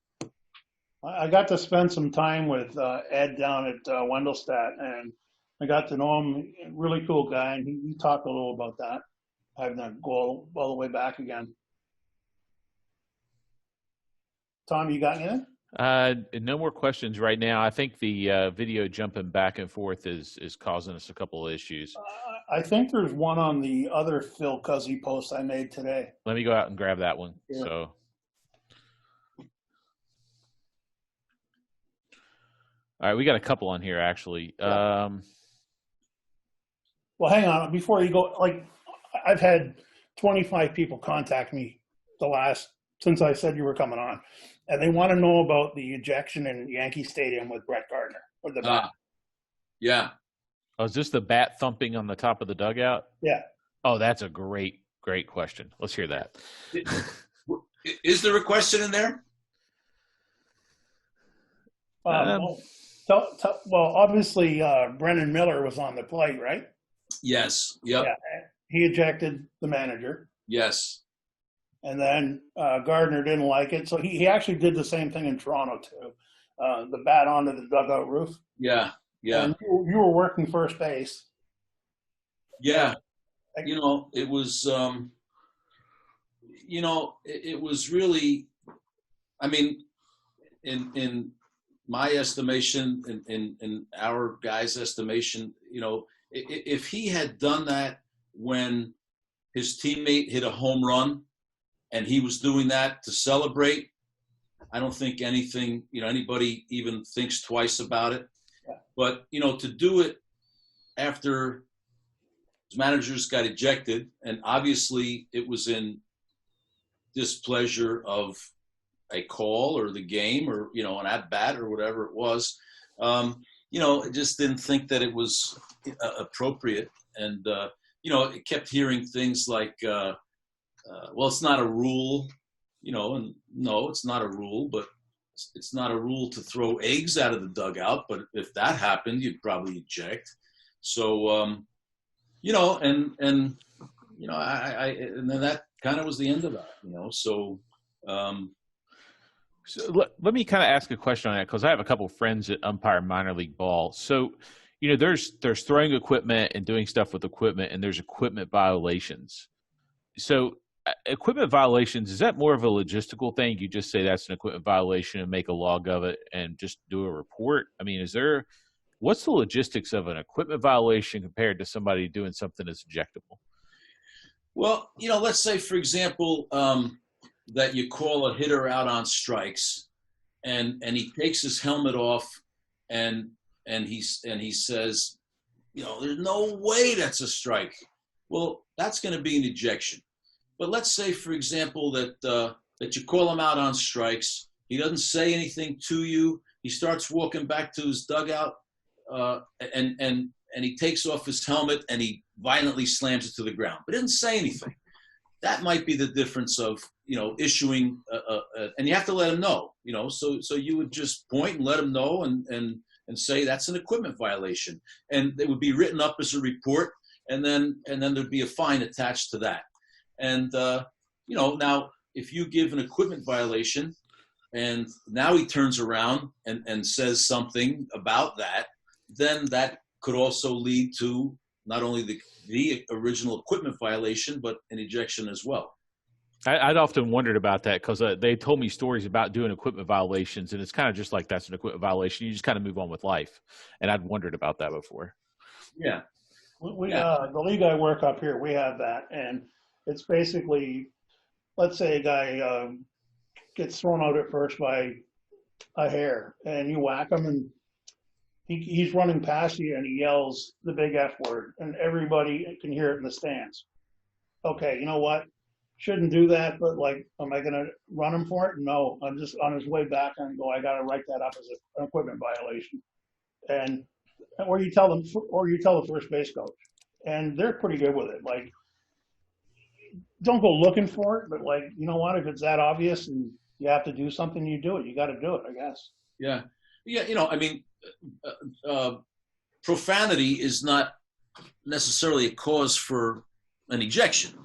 I got to spend some time with Ed down at Wendelstadt, and I got to know him. Really cool guy, and he talked a little about that. I have to go all the way back again. Tom, you got anything? No more questions right now. I think the video jumping back and forth is causing us a couple of issues. I think there's one on the other Phil Cuzzi post I made today. Let me go out and grab that one. Yeah. So. All right, we got a couple on here actually. Yeah. Well, hang on before you go. Like, I've had 25 people contact me since I said you were coming on, and they want to know about the ejection in Yankee Stadium with Brett Gardner with the bat. Yeah. Oh, is this the bat thumping on the top of the dugout? Yeah. Oh, that's a great question. Let's hear that. Is there a question in there? Well, obviously, Brennan Miller was on the plate, right? Yes. Yep. Yeah. He ejected the manager. Yes. And then Gardner didn't like it. So he actually did the same thing in Toronto, too. The bat onto the dugout roof. Yeah. Yeah. And you were working first base. Yeah. You know, it was, it was really, I mean, in my estimation, in our guys' estimation, you know, if he had done that when his teammate hit a home run and he was doing that to celebrate, I don't think anybody even thinks twice about it. Yeah. But, you know, to do it after his managers got ejected, and obviously it was in displeasure of a call or the game or, you know, an at-bat or whatever it was, you know, I just didn't think that it was appropriate. And, you know, it kept hearing things like, well, it's not a rule, you know, and no, it's not a rule, but it's not a rule to throw eggs out of the dugout. But if that happened, you'd probably eject. So, you know, and, you know, and then that kind of was the end of that, you know, so, so let me kind of ask a question on that, because I have a couple of friends that umpire minor league ball. So, you know, there's throwing equipment and doing stuff with equipment, and there's equipment violations. So equipment violations, is that more of a logistical thing? You just say that's an equipment violation and make a log of it and just do a report? I mean, what's the logistics of an equipment violation compared to somebody doing something that's ejectable? Well, you know, let's say, for example, that you call a hitter out on strikes, and he takes his helmet off, and he says, you know, there's no way that's a strike. Well, that's going to be an ejection. But let's say, for example, that you call him out on strikes. He doesn't say anything to you. He starts walking back to his dugout, and he takes off his helmet and he violently slams it to the ground, but didn't say anything. That might be the difference of, you know, issuing, and you have to let him know, you know, so you would just point and let him know and say that's an equipment violation, and it would be written up as a report, and then there'd be a fine attached to that. And, you know, now if you give an equipment violation and now he turns around and says something about that, then that could also lead to not only the original equipment violation, but an ejection as well. I'd often wondered about that, because they told me stories about doing equipment violations, and it's kind of just like that's an equipment violation. You just kind of move on with life. And I'd wondered about that before. Yeah. The league I work up here, we have that. And it's basically, let's say a guy gets thrown out at first by a hair, and you whack him, and he's running past you and he yells the big F word, and everybody can hear it in the stands. Okay, you know what? Shouldn't do that, but like, am I going to run him for it? No, I'm just on his way back and go, I got to write that up as an equipment violation. Or you tell the first base coach, and they're pretty good with it. Like, don't go looking for it, but like, you know what? If it's that obvious and you have to do something, you do it. You got to do it, I guess. Yeah. Yeah. You know, I mean, profanity is not necessarily a cause for an ejection,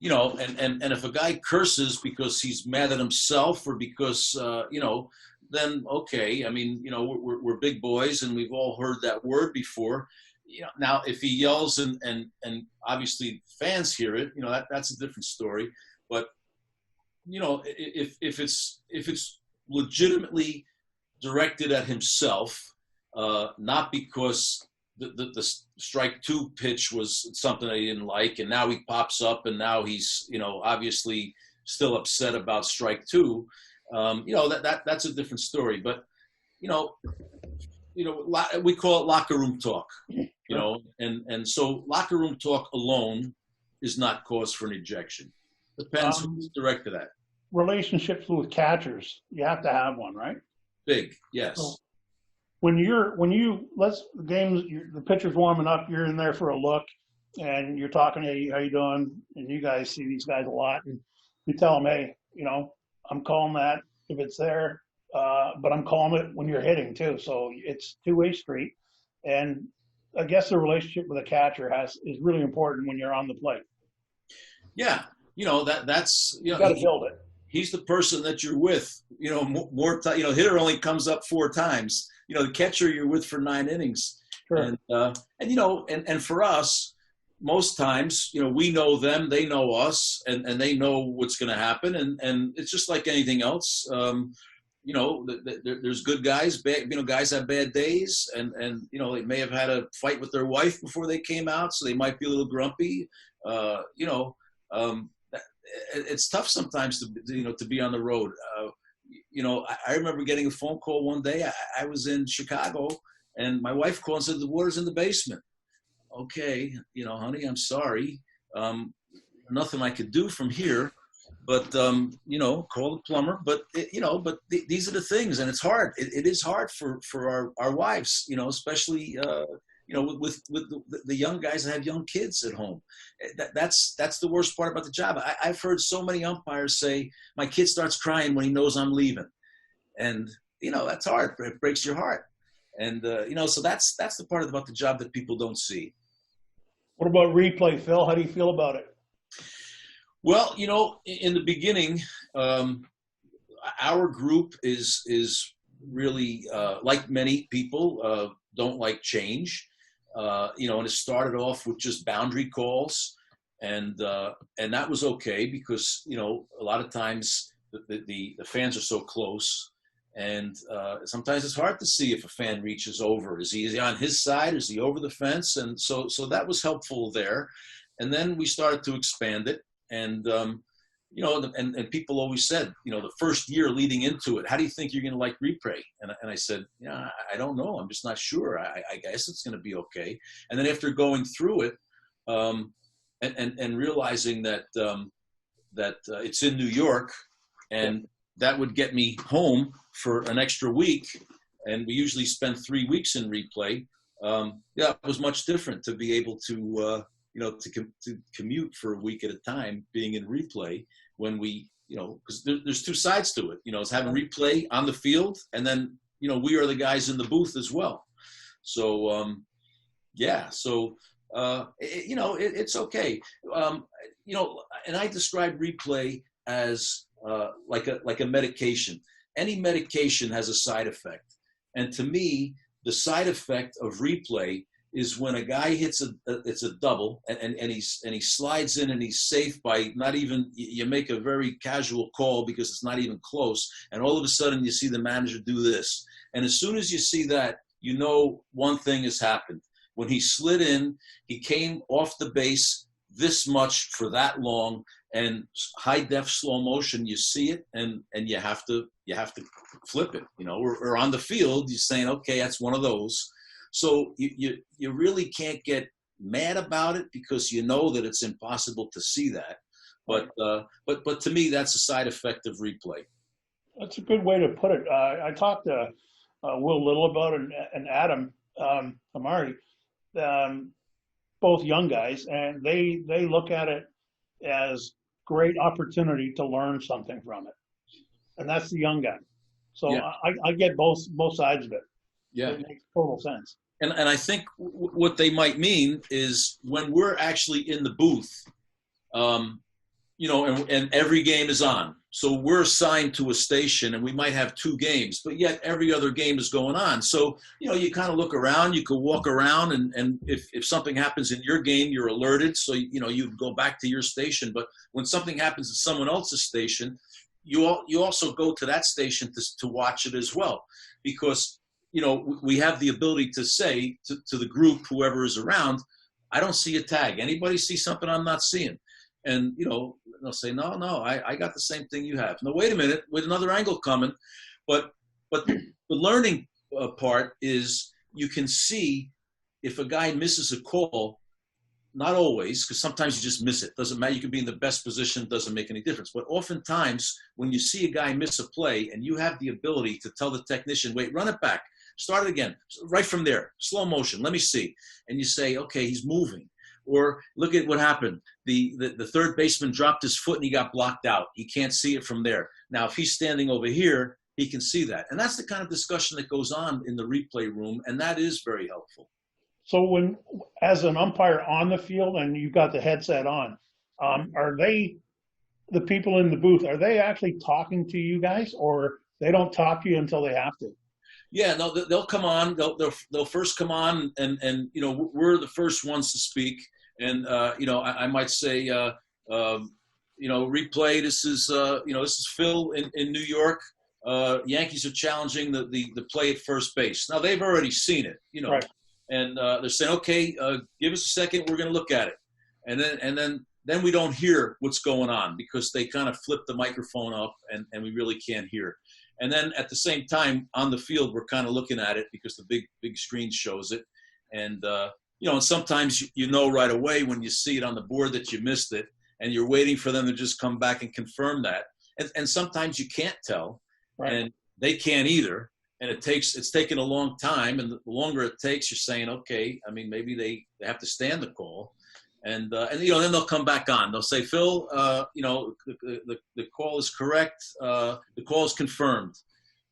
you know, and if a guy curses because he's mad at himself or because, you know, then okay. I mean, you know, we're big boys and we've all heard that word before. You know, now if he yells and obviously fans hear it, you know, that's a different story. But, you know, if it's legitimately directed at himself, not because the strike two pitch was something that he didn't like, and now he pops up and now he's, you know, obviously still upset about strike two. You know, that's a different story. But, you know, we call it locker room talk, you know, and so locker room talk alone is not cause for an ejection. Depends who's directed at. relationships with catchers, you have to have one, right? Big, yes. So when the pitcher's warming up, you're in there for a look, and you're talking, hey, how you doing? And you guys see these guys a lot, and you tell them, hey, I'm calling that if it's there, but I'm calling it when you're hitting too. So it's two-way street, and I guess the relationship with a catcher is really important when you're on the plate. Yeah, that's you got to build it. He's the person that you're with. More time. Hitter only comes up 4 times. The catcher you're with for 9 innings. Sure. And for us, most times, we know them, they know us, and they know what's going to happen. And it's just like anything else. There's good guys, bad, guys have bad days, and they may have had a fight with their wife before they came out, so they might be a little grumpy. It's tough sometimes to be on the road. I remember getting a phone call one day. I was in Chicago, and my wife called and said, the water's in the basement. Okay, honey, I'm sorry. Nothing I could do from here, but, call the plumber. But, these are the things, and it's hard. It is hard for our wives, especially, with the young guys that have young kids at home. That's the worst part about the job. I've heard so many umpires say, my kid starts crying when he knows I'm leaving. And, that's hard. It breaks your heart. And, so that's the part about the job that people don't see. What about replay, Phil? How do you feel about it? Well, in the beginning, our group is really, like many people, don't like change. And it started off with just boundary calls, and that was okay because a lot of times the fans are so close, and sometimes it's hard to see if a fan reaches over. Is he on his side? Is he over the fence? And so that was helpful there. And then we started to expand it, and and people always said, the first year leading into it, how do you think you're going to like replay? And I said, yeah, I don't know. I'm just not sure. I guess it's going to be okay. And then after going through it, and realizing that it's in New York, and that would get me home for an extra week, and we usually spend 3 weeks in replay. It was much different to be able to to commute for a week at a time, being in replay, when we, because there's 2 sides to it. It's having replay on the field, and then, we are the guys in the booth as well. So, it's okay. And I describe replay as like a medication. Any medication has a side effect. And to me, the side effect of replay is when a guy hits it's a double, and he slides in and he's safe by not even, you make a very casual call because it's not even close, and all of a sudden you see the manager do this. And as soon as you see that, one thing has happened. When he slid in, he came off the base this much for that long, and high def slow motion, you see it, and you have to flip it. Or on the field, you're saying, okay, that's one of those. So you really can't get mad about it because that it's impossible to see that. But to me, that's a side effect of replay. That's a good way to put it. I talked to Will Little about it, and Adam Amari, both young guys, and they look at it as great opportunity to learn something from it. And that's the young guy. So yeah. I get both sides of it. Yeah. It makes total sense. And I think what they might mean is when we're actually in the booth, and every game is on. So we're assigned to a station, and we might have 2 games, but yet every other game is going on. So, you kind of look around, you can walk around, and if something happens in your game, you're alerted. So, you go back to your station. But when something happens at someone else's station, you also go to that station to watch it as well. Because, we have the ability to say to the group, whoever is around, I don't see a tag. Anybody see something I'm not seeing? And, they'll say, no, I got the same thing you have. No, wait a minute, with another angle coming. But the learning part is you can see if a guy misses a call, not always, because sometimes you just miss it. Doesn't matter. You can be in the best position. Doesn't make any difference. But oftentimes when you see a guy miss a play and you have the ability to tell the technician, wait, run it back, start it again, right from there, slow motion, let me see. And you say, okay, he's moving. Or look at what happened. The third baseman dropped his foot and he got blocked out. He can't see it from there. Now, if he's standing over here, he can see that. And that's the kind of discussion that goes on in the replay room, and that is very helpful. So when, as an umpire on the field and you've got the headset on, are they, the people in the booth, are they actually talking to you guys, or they don't talk to you until they have to? Yeah, no, they'll come on. They'll first come on, and you know, we're the first ones to speak. And you know, I might say, you know, replay. This is this is Phil in New York. Yankees are challenging the play at first base. Now they've already seen it, you know, right. And they're saying, okay, give us a second, we're going to look at it, and then we don't hear what's going on because they kind of flip the microphone up, and we really can't hear. And then at the same time on the field, we're kind of looking at it because the big screen shows it, and you know, and sometimes you know right away when you see it on the board that you missed it, and you're waiting for them to just come back and confirm that, and sometimes you can't tell. Right. And they can't either, and it's taken a long time, and the longer it takes, you're saying, okay, I mean, maybe they have to stand the call, and you know, then they'll come back on. They'll say, Phil, you know, the call is correct, the call is confirmed.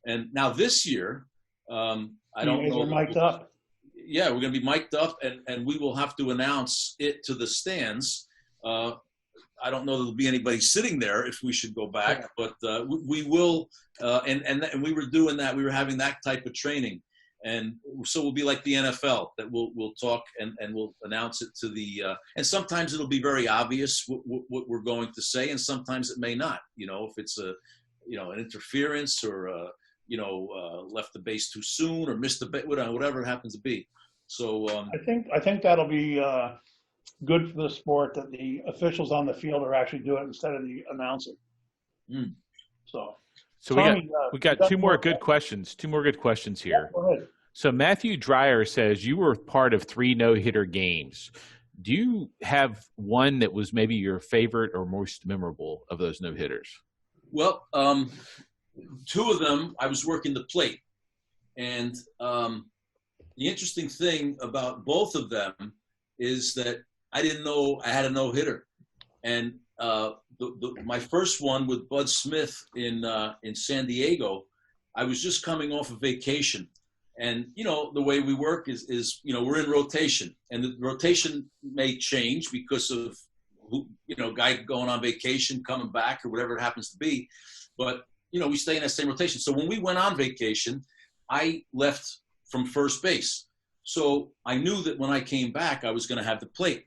And now this year, I don't know. Mic'd up. Yeah, we're going to be mic'd up, and we will have to announce it to the stands. I don't know that there'll be anybody sitting there if we should go back, but we will. And we were doing that. We were having that type of training, and so we'll be like the NFL, that we'll talk and we'll announce it to the. And sometimes it'll be very obvious what we're going to say, and sometimes it may not. You know, if it's an interference or left the base too soon or missed the base, whatever it happens to be. So I think that'll be good for the sport that the officials on the field are actually doing it instead of the announcer. Mm. So Tommy, we got two more good questions. Two more good questions here. Yeah, go ahead. So Matthew Dreyer says you were part of 3 no-hitter games. Do you have one that was maybe your favorite or most memorable of those no-hitters? Well, 2 of them I was working the plate, and the interesting thing about both of them is that I didn't know I had a no-hitter. And my first one with Bud Smith in San Diego, I was just coming off a vacation. And, you know, the way we work is you know, we're in rotation. And the rotation may change because of, guy going on vacation, coming back, or whatever it happens to be. But, you know, we stay in that same rotation. So when we went on vacation, I left from first base. So I knew that when I came back, I was going to have the plate.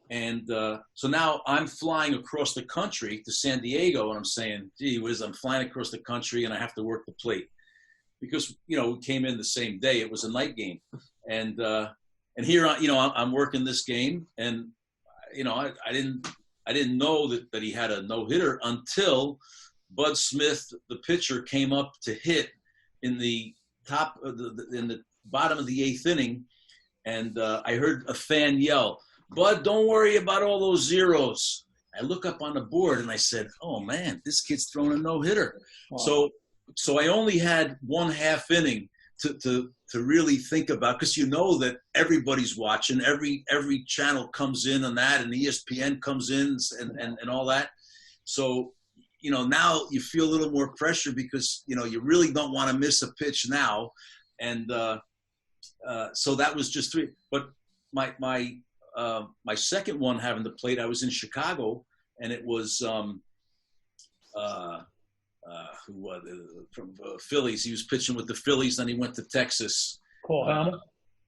And so now I'm flying across the country to San Diego, and I'm saying, gee whiz, I'm flying across the country and I have to work the plate. Because, you know, we came in the same day. It was a night game. And here, I'm working this game. And, you know, I didn't know that he had a no-hitter until Bud Smith, the pitcher, came up to hit in the top of in the bottom of the 8th inning. And I heard a fan yell, "Bud, don't worry about all those zeros." I look up on the board and I said, "Oh man, this kid's throwing a no-hitter." Wow. So I only had 1/2 inning to really think about, because you know that everybody's watching, every channel comes in on that, and ESPN comes in and all that. So, you know, now you feel a little more pressure because, you know, you really don't want to miss a pitch now. And so that was just 3. But my second one having the plate, I was in Chicago, and it was from Phillies. He was pitching with the Phillies, then he went to Texas. Cole Hamel?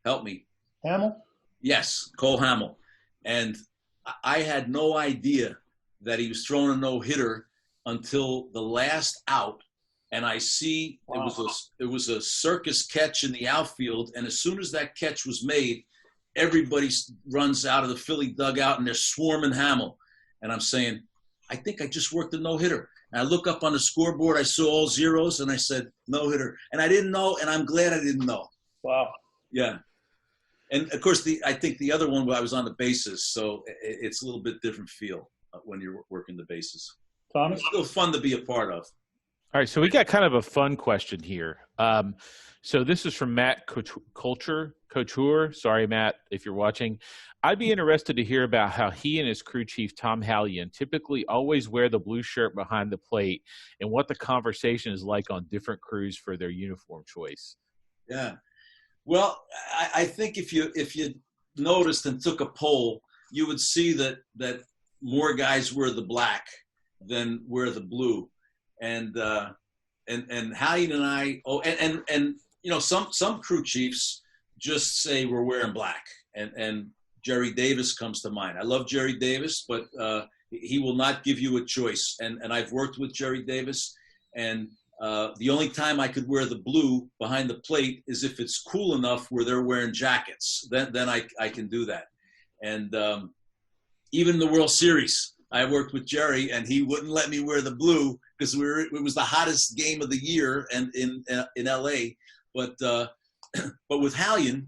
Help me. Hamel? Yes, Cole Hamel. And I had no idea that he was throwing a no-hitter until the last out. And I see it was a circus catch in the outfield, and as soon as that catch was made, everybody runs out of the Philly dugout, and they're swarming Hamel. And I'm saying, I think I just worked a no-hitter. And I look up on the scoreboard, I saw all zeros, and I said, no-hitter. And I didn't know, and I'm glad I didn't know. Wow. Yeah. And of course, I think the other one I was on the bases, so it's a little bit different feel when you're working the bases. Tommy? It's still fun to be a part of. All right, so we got kind of a fun question here. So this is from Matt Couture. Sorry, Matt, if you're watching. I'd be interested to hear about how he and his crew chief, Tom Hallion, typically always wear the blue shirt behind the plate and what the conversation is like on different crews for their uniform choice. Yeah. Well, I think if you noticed and took a poll, you would see that more guys wear the black than wear the blue. And Hallion and I, some crew chiefs just say we're wearing black, and Jerry Davis comes to mind. I love Jerry Davis, but he will not give you a choice. And I've worked with Jerry Davis, and the only time I could wear the blue behind the plate is if it's cool enough where they're wearing jackets. Then I can do that. And even the World Series, I worked with Jerry, and he wouldn't let me wear the blue because it was the hottest game of the year and in LA. But with Hallion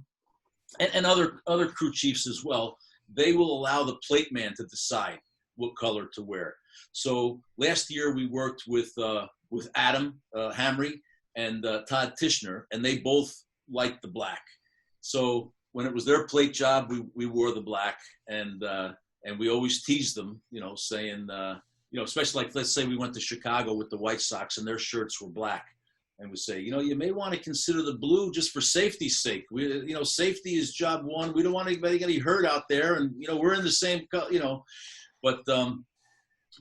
and other crew chiefs as well, they will allow the plate man to decide what color to wear. So last year we worked with Adam Hamry and Todd Tishner, and they both liked the black. So when it was their plate job, we wore the black, and we always teased them, saying, especially like, let's say we went to Chicago with the White Sox and their shirts were black. And we say, you may want to consider the blue just for safety's sake. Safety is job one. We don't want anybody getting hurt out there. And, we're in the same, but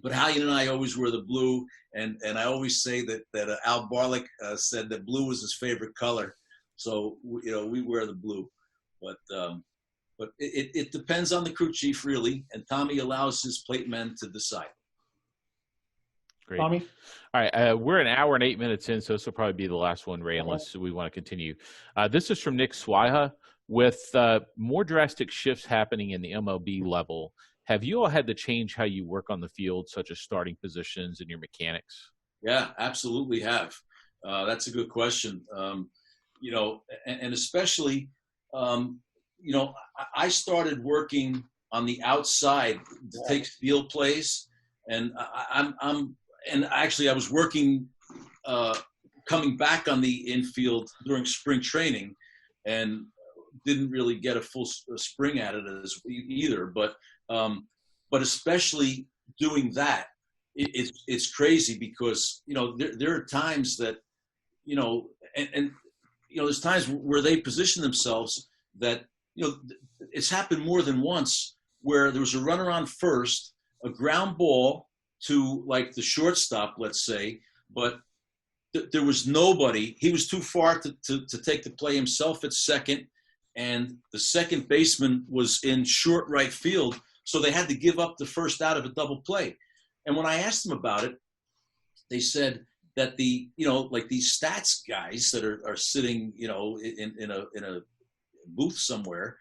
Hallion and I always wear the blue. And I always say that Al Barlick said that blue was his favorite color. So, we wear the blue. But it depends on the crew chief, really. And Tommy allows his plate men to decide. Great. Tommy? All right. We're an hour and 8 minutes in, so this will probably be the last one, Ray, unless we want to continue. This is from Nick Swiha. With more drastic shifts happening in the MLB level, have you all had to change how you work on the field, such as starting positions and your mechanics? Yeah, absolutely have. That's a good question. And especially, I started working on the outside to take field plays, and I was working, coming back on the infield during spring training, and didn't really get a full spring at it either. But especially doing that, it's crazy because there are times that there's times where they position themselves that it's happened more than once where there was a runner on first, a ground ball to like the shortstop, let's say, but there was nobody. He was too far to take the play himself at second, and the second baseman was in short right field, so they had to give up the first out of a double play. And when I asked them about it, they said that these stats guys that are sitting in a booth somewhere,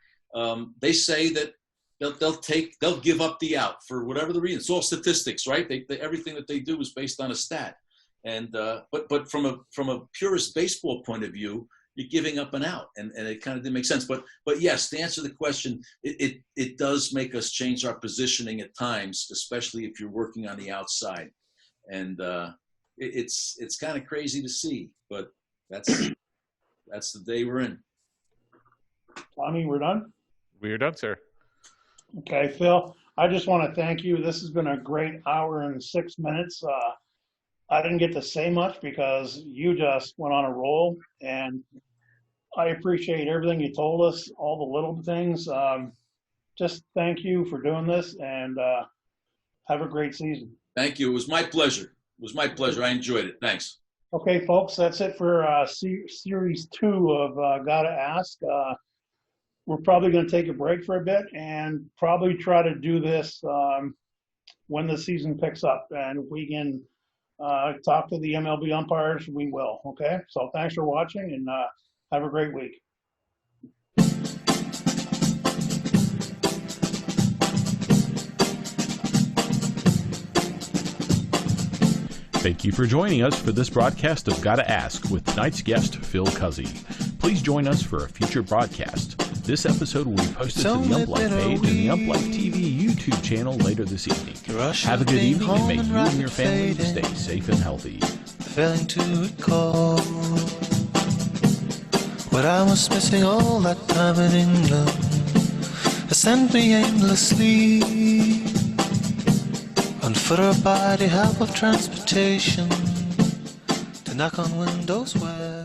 they say that they'll give up the out for whatever the reason. It's all statistics, right? Everything that they do is based on a stat. And but from a purist baseball point of view, you're giving up an out, and it kind of didn't make sense. But yes, to answer the question, it does make us change our positioning at times, especially if you're working on the outside. And it's kind of crazy to see, but that's the day we're in. Tommy, we're done? We're done, sir. Okay, Phil, I just want to thank you. This has been a great hour and 6 minutes. I didn't get to say much because you just went on a roll, and I appreciate everything you told us, all the little things. Just thank you for doing this, and have a great season. Thank you. It was my pleasure. I enjoyed it. Thanks. Okay, folks, that's it for Series 2 of Gotta Ask. We're probably going to take a break for a bit and probably try to do this when the season picks up. And if we can talk to the MLB umpires, we will. Okay? So thanks for watching, and have a great week. Thank you for joining us for this broadcast of Gotta Ask with tonight's guest, Phil Cuzzi. Please join us for a future broadcast. This episode will be posted to the Ump Life page and the Ump Life TV YouTube channel later this evening. Have a good evening, and may you and your family stay safe and healthy. Failing to recall what I was missing all that time in England. It sent me aimlessly on foot or by the help of transportation to knock on windows where